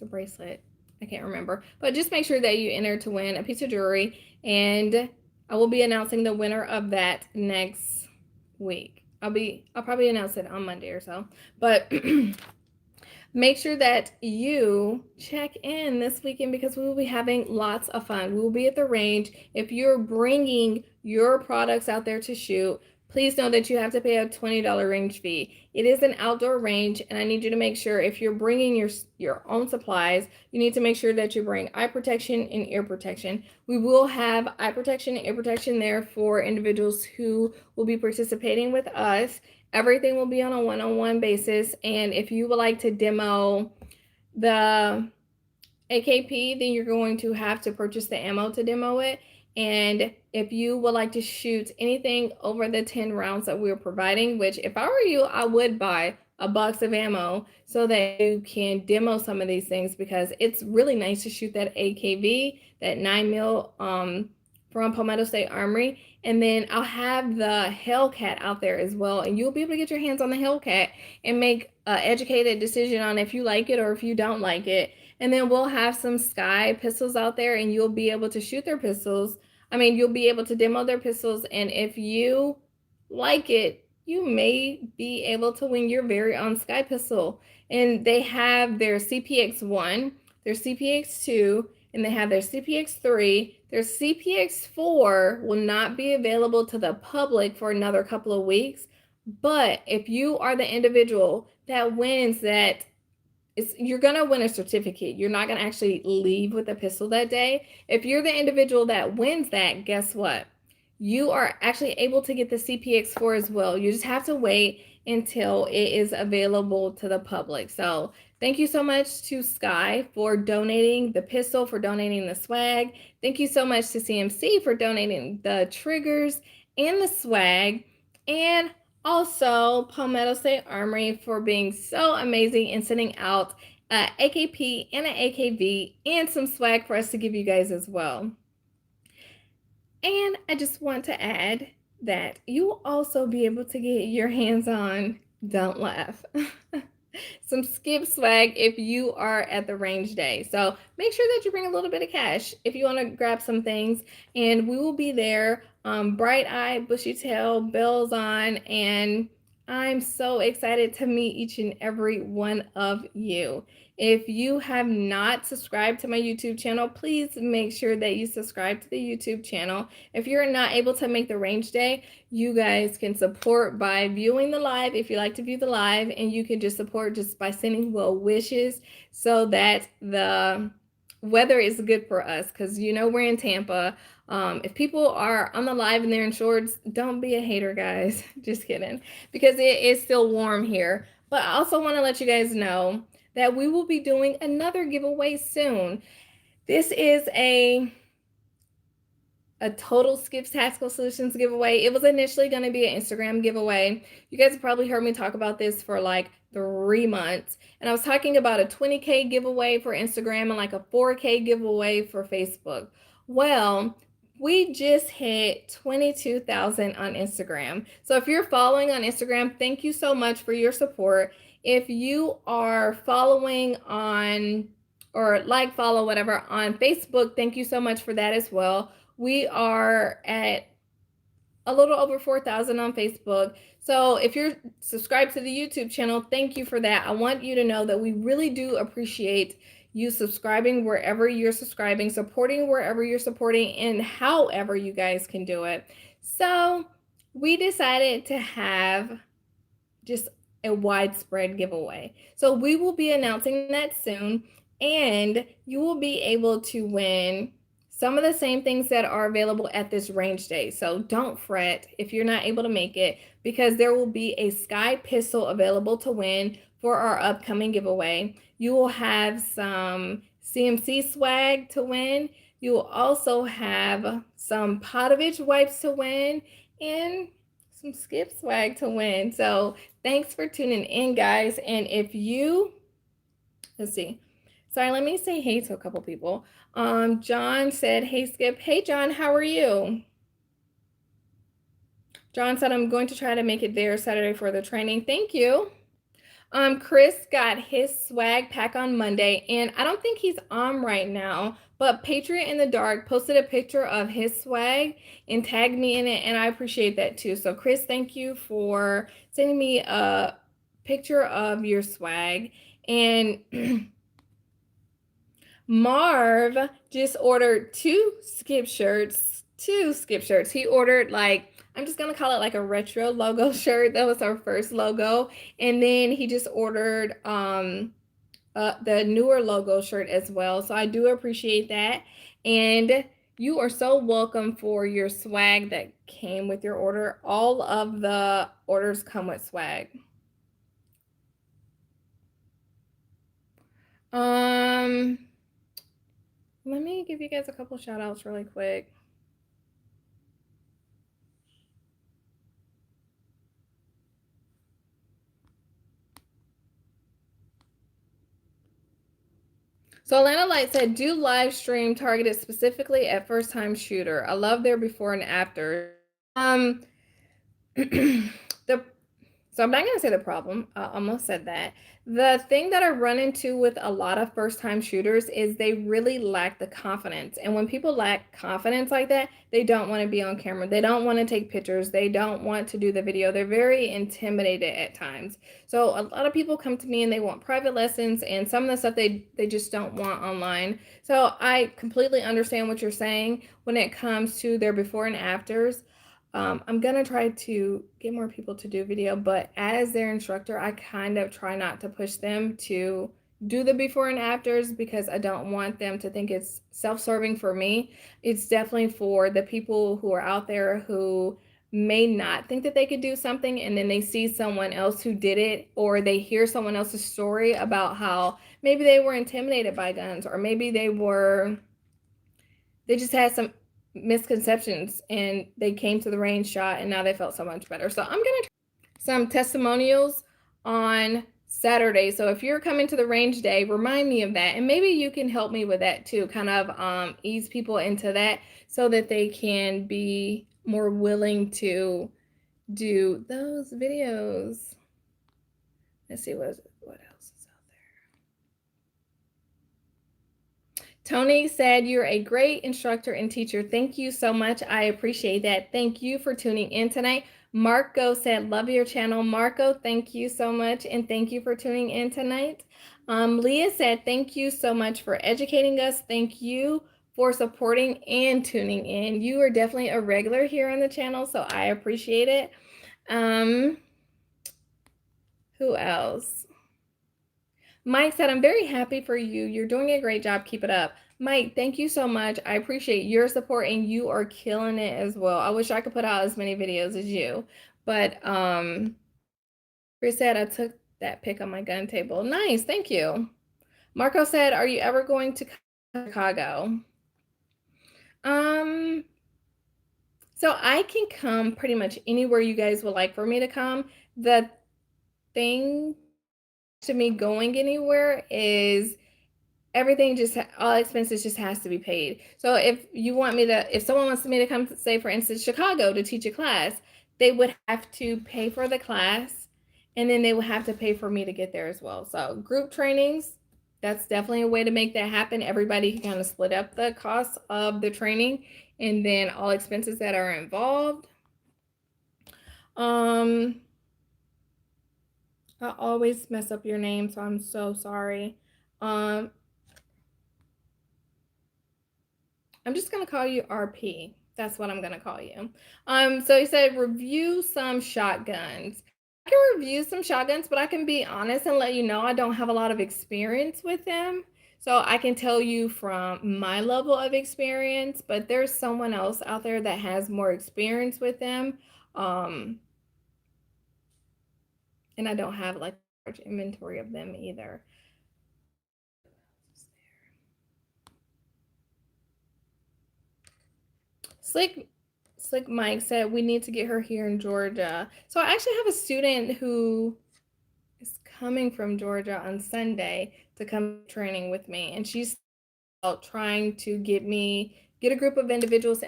a bracelet. I can't remember, but just make sure that you enter to win a piece of jewelry, and I will be announcing the winner of that next week. I'll probably announce it on Monday or so, but make sure that you check in this weekend because we will be having lots of fun. We will be at the range. If you're bringing your products out there to shoot, please know that you have to pay a $20 range fee. It is an outdoor range, and I need you to make sure if you're bringing your own supplies, you need to make sure that you bring eye protection and ear protection. We will have eye protection and ear protection there for individuals who will be participating with us. Everything will be on a one-on-one basis, and if you would like to demo the AKP, then you're going to have to purchase the ammo to demo it. And if you would like to shoot anything over the 10 rounds that we're providing, which if I were you, I would buy a box of ammo so that you can demo some of these things, because it's really nice to shoot that AKV, that 9mm from Palmetto State Armory. And then I'll have the Hellcat out there as well, and you'll be able to get your hands on the Hellcat and make an educated decision on if you like it or if you don't like it. And then we'll have some Sky pistols out there, and you'll be able to shoot their pistols. You'll be able to demo their pistols, and if you like it, you may be able to win your very own Sky pistol. And they have their CPX-1, their CPX-2, and they have their CPX-3. Their CPX-4 will not be available to the public for another couple of weeks. But if you are the individual that wins that, you're going to win a certificate. You're not going to actually leave with a pistol that day. If you're the individual that wins that, guess what? You are actually able to get the CPX-4 as well. You just have to wait until it is available to the public. So thank you so much to Sky for donating the pistol, for donating the swag. Thank you so much to CMC for donating the triggers and the swag. And also Palmetto State Armory for being so amazing and sending out an AKP and an AKV and some swag for us to give you guys as well. And I just want to add that you will also be able to get your hands on, don't laugh, some skip swag if you are at the range day. So make sure that you bring a little bit of cash if you want to grab some things, and we will be there, bright eye, bushy tail, bells on, and I'm so excited to meet each and every one of you. If you have not subscribed to my YouTube channel, please make sure that you subscribe to the YouTube channel. If you're not able to make the range day, you guys can support by viewing the live if you like to view the live, and you can just support just by sending well wishes so that the weather is good for us, because you know we're in Tampa. If people are on the live and they're in shorts, don't be a hater, guys. Just kidding, because it is still warm here. But I also want to let you guys know that we will be doing another giveaway soon. This is a total Skips Tactical Solutions giveaway. It was initially going to be an Instagram giveaway. You guys have probably heard me talk about this for like 3 months. And I was talking about a 20K giveaway for Instagram and like a 4K giveaway for Facebook. Well, we just hit 22,000 on Instagram. So if you're following on Instagram, thank you so much for your support. If you are following on, or like, follow, whatever, on Facebook, thank you so much for that as well. We are at a little over 4,000 on Facebook. So if you're subscribed to the YouTube channel, thank you for that. I want you to know that we really do appreciate you subscribing wherever you're subscribing, supporting wherever you're supporting, and however you guys can do it. So we decided to have just a widespread giveaway. So we will be announcing that soon, and you will be able to win some of the same things that are available at this range day. So don't fret if you're not able to make it, because there will be a Sky pistol available to win for our upcoming giveaway. You will have some CMC swag to win. You will also have some Potovich wipes to win and some Skip swag to win. So thanks for tuning in, guys. And if you, let's see. Sorry, let me say hey to a couple people. John said, hey, Skip. Hey, John, how are you? John said, I'm going to try to make it there Saturday for the training. Thank you. Chris got his swag pack on Monday, and I don't think he's on right now, but Patriot in the Dark posted a picture of his swag and tagged me in it, and I appreciate that too. So Chris, thank you for sending me a picture of your swag. And Marv just ordered two skip shirts. He ordered, like, I'm just gonna call it like a retro logo shirt. That was our first logo. And then he just ordered the newer logo shirt as well. So I do appreciate that. And you are so welcome for your swag that came with your order. All of the orders come with swag. Let me give you guys a couple shout outs really quick. So Atlanta Light said, do live stream targeted specifically at first time shooter. I love their before and after. The So I'm not going to say the problem. I almost said that. The thing that I run into with a lot of first time shooters is they really lack the confidence. And when people lack confidence like that, they don't want to be on camera. They don't want to take pictures. They don't want to do the video. They're very intimidated at times. So a lot of people come to me and they want private lessons, and some of the stuff they just don't want online. So I completely understand what you're saying when it comes to their before and afters. I'm gonna try to get more people to do video, but as their instructor, I kind of try not to push them to do the before and afters because I don't want them to think it's self-serving for me. It's definitely for the people who are out there who may not think that they could do something, and then they see someone else who did it, or they hear someone else's story about how maybe they were intimidated by guns, or maybe they just had some misconceptions and they came to the range, shot, and now they felt so much better. So I'm gonna try some testimonials on Saturday. So if you're coming to the range day, remind me of that, and maybe you can help me with that too, kind of ease people into that so that they can be more willing to do those videos. Let's see what else is out there. Tony said, you're a great instructor and teacher. Thank you so much. I appreciate that. Thank you for tuning in tonight. Marco said, love your channel. Marco, thank you so much, and thank you for tuning in tonight. Leah said, thank you so much for educating us. Thank you for supporting and tuning in. You are definitely a regular here on the channel, so I appreciate it. Who else? Mike said, I'm very happy for you. You're doing a great job. Keep it up. Mike, thank you so much. I appreciate your support, and you are killing it as well. I wish I could put out as many videos as you. But Chris said, I took that pic on my gun table. Nice, thank you. Marco said, are you ever going to Chicago? So I can come pretty much anywhere you guys would like for me to come. The thing to me going anywhere is everything, just all expenses just has to be paid. So if someone wants me to come, say for instance Chicago, to teach a class, they would have to pay for the class, and then they would have to pay for me to get there as well. So group trainings, that's definitely a way to make that happen. Everybody can kind of split up the cost of the training, and then all expenses that are involved. I always mess up your name, so I'm so sorry. I'm just gonna call you RP. That's what I'm gonna call you. So he said, review some shotguns. I can review some shotguns, but I can be honest and let you know I don't have a lot of experience with them. So I can tell you from my level of experience, but there's someone else out there that has more experience with them. And I don't have like a large inventory of them either. Slick Mike said, we need to get her here in Georgia. So I actually have a student who is coming from Georgia on Sunday to come training with me, and she's trying to get a group of individuals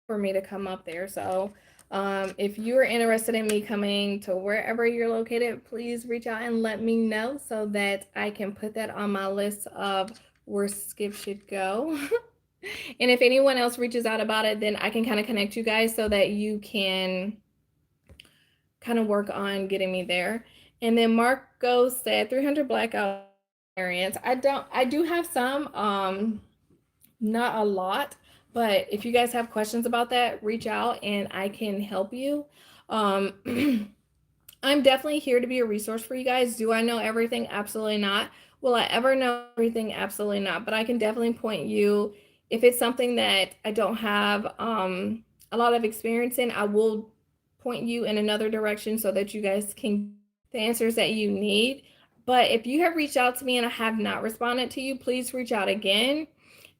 for me to come up there. So If you are interested in me coming to wherever you're located, please reach out and let me know so that I can put that on my list of where Skip should go. And if anyone else reaches out about it, then I can kind of connect you guys so that you can kind of work on getting me there. And then Marco said 300 blackout variants. I do have some, not a lot, but if you guys have questions about that, reach out and I can help you. I'm definitely here to be a resource for you guys. Do I know everything? Absolutely not. Will I ever know everything? Absolutely not. But I can definitely point you, if it's something that I don't have a lot of experience in, I will point you in another direction so that you guys can get the answers that you need. But if you have reached out to me and I have not responded to you, please reach out again.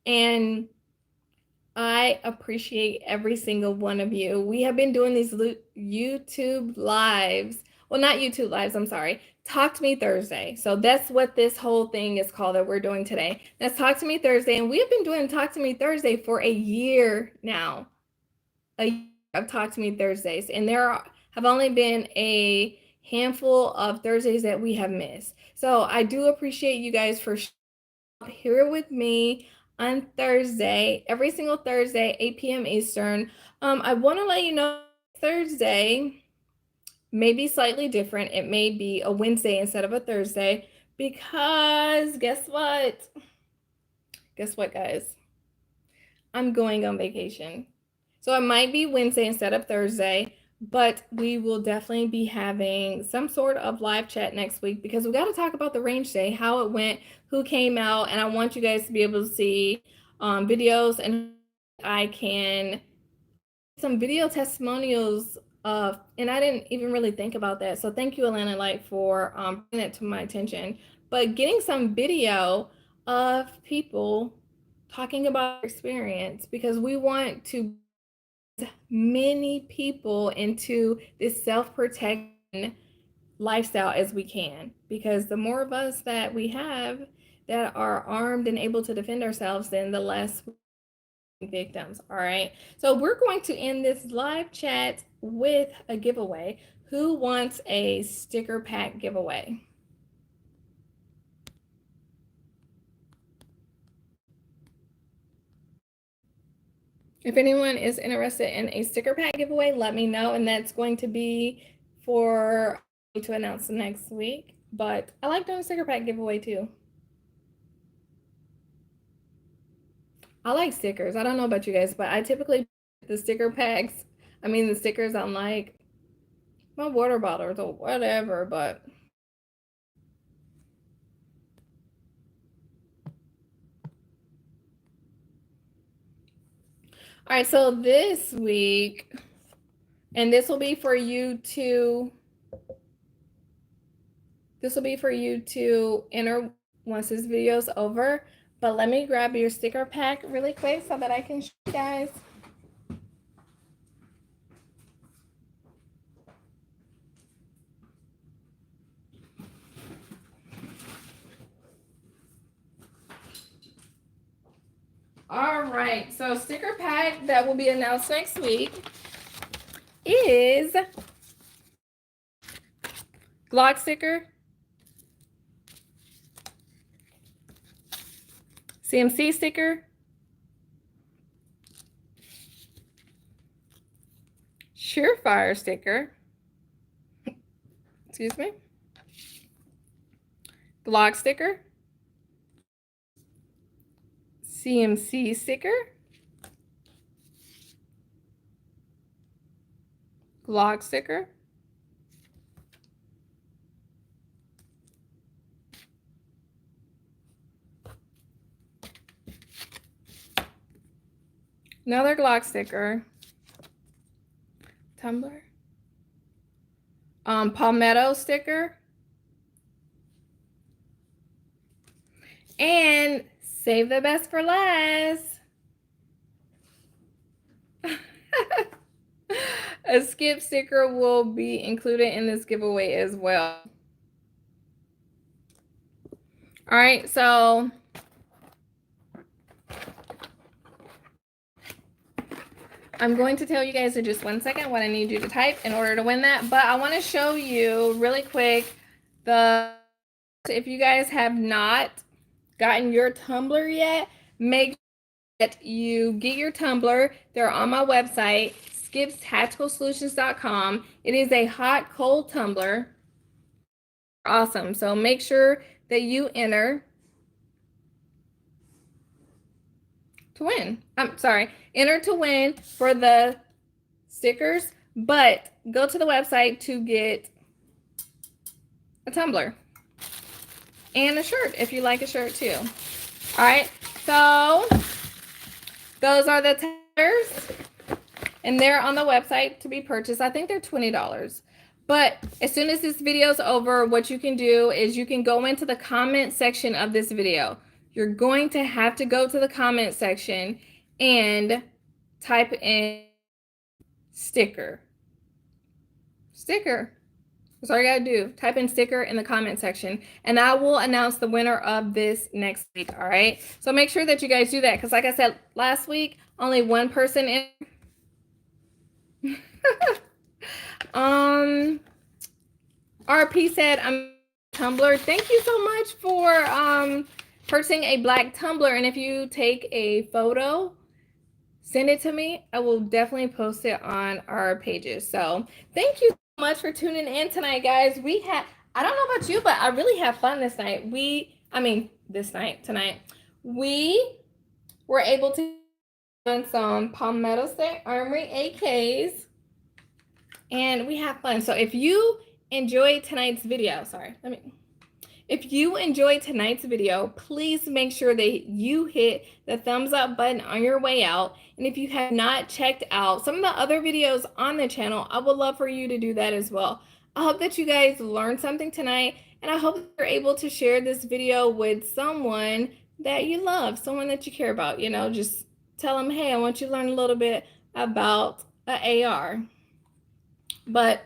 And I appreciate every single one of you. We have been doing these YouTube lives. Well, not YouTube lives, I'm sorry. Talk to Me Thursday. So that's what this whole thing is called that we're doing today. That's Talk to Me Thursday. And we have been doing Talk to Me Thursday for a year now. A year of Talk to Me Thursdays. And there have only been a handful of Thursdays that we have missed. So I do appreciate you guys for here with me on Thursday, every single Thursday, 8 p.m. Eastern. I want to let you know Thursday may be slightly different. It may be a Wednesday instead of a Thursday because guess what? Guess what, guys? I'm going on vacation. So it might be Wednesday instead of Thursday, but we will definitely be having some sort of live chat next week because we got to talk about the range day, how it went, who came out, and I want you guys to be able to see videos, and I can some video testimonials of, and I didn't even really think about that. So thank you, Atlanta Light, for bringing it to my attention. But getting some video of people talking about their experience because we want to many people into this self-protection lifestyle as we can, because the more of us that we have that are armed and able to defend ourselves, then the less victims. All right, so we're going to end this live chat with a giveaway. Who wants a sticker pack giveaway? If anyone is interested in a sticker pack giveaway, let me know, and that's going to be for to announce next week. But I like doing sticker pack giveaway too. I like stickers. I don't know about you guys, but I typically the sticker packs. I mean the stickers on like my water bottles or whatever, but all right, so this week, and this will be for you to enter once this video is over. But let me grab your sticker pack really quick so that I can show you guys. All right, so sticker pack that will be announced next week is Glock sticker, CMC sticker, Surefire sticker, excuse me, Glock sticker, CMC sticker, Glock sticker, another Glock sticker, tumbler, Palmetto sticker, and save the best for last. A Skip sticker will be included in this giveaway as well. All right, so I'm going to tell you guys in just 1 second what I need you to type in order to win that. But I want to show you really quick if you guys have not gotten your tumbler yet, make sure that you get your tumbler. They're on my website, skipstacticalsolutions.com. It is a hot cold tumbler. Awesome. So make sure that you enter to win. I'm sorry, enter to win for the stickers, but go to the website to get a tumbler and a shirt if you like a shirt too. All right, so those are the tumblers, and they're on the website to be purchased. I think they're $20. But as soon as this video is over, what you can do is you can go into the comment section of this video. You're going to have to go to the comment section and type in sticker. Sticker. That's all you gotta do. Type in sticker in the comment section, and I will announce the winner of this next week. All right. So make sure that you guys do that, because like I said last week, only one person in. RP said, I'm tumbler. Thank you so much for purchasing a black tumbler. And if you take a photo, send it to me. I will definitely post it on our pages. So thank you so much for tuning in tonight, guys. I don't know about you, but I really have fun this night. Tonight. We were able to on some Palmetto State Armory AKs, and we have fun. So if you enjoyed tonight's video, if you enjoyed tonight's video, please make sure that you hit the thumbs up button on your way out. And if you have not checked out some of the other videos on the channel, I would love for you to do that as well. I hope that you guys learned something tonight, and I hope you're able to share this video with someone that you love, someone that you care about. You know, just tell them, hey, I want you to learn a little bit about an AR. But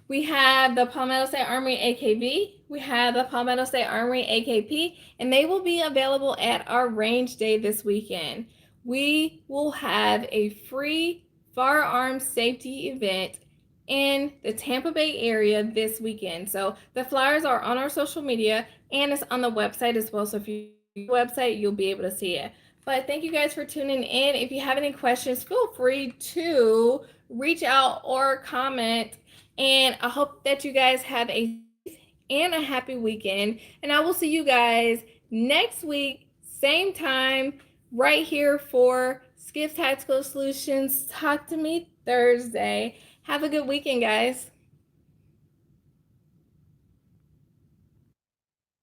we have the Palmetto State Armory Ak-V, we have the Palmetto State Armory Ak-P, and they will be available at our range day this weekend. We will have a free firearms safety event in the Tampa Bay area this weekend. So the flyers are on our social media, and it's on the website as well. So if you go to the website, you'll be able to see it. But thank you guys for tuning in. If you have any questions, feel free to reach out or comment. And I hope that you guys have a safe and a happy weekend. And I will see you guys next week, same time, right here for Skip's Tactical Solutions. Talk to me Thursday. Have a good weekend, guys.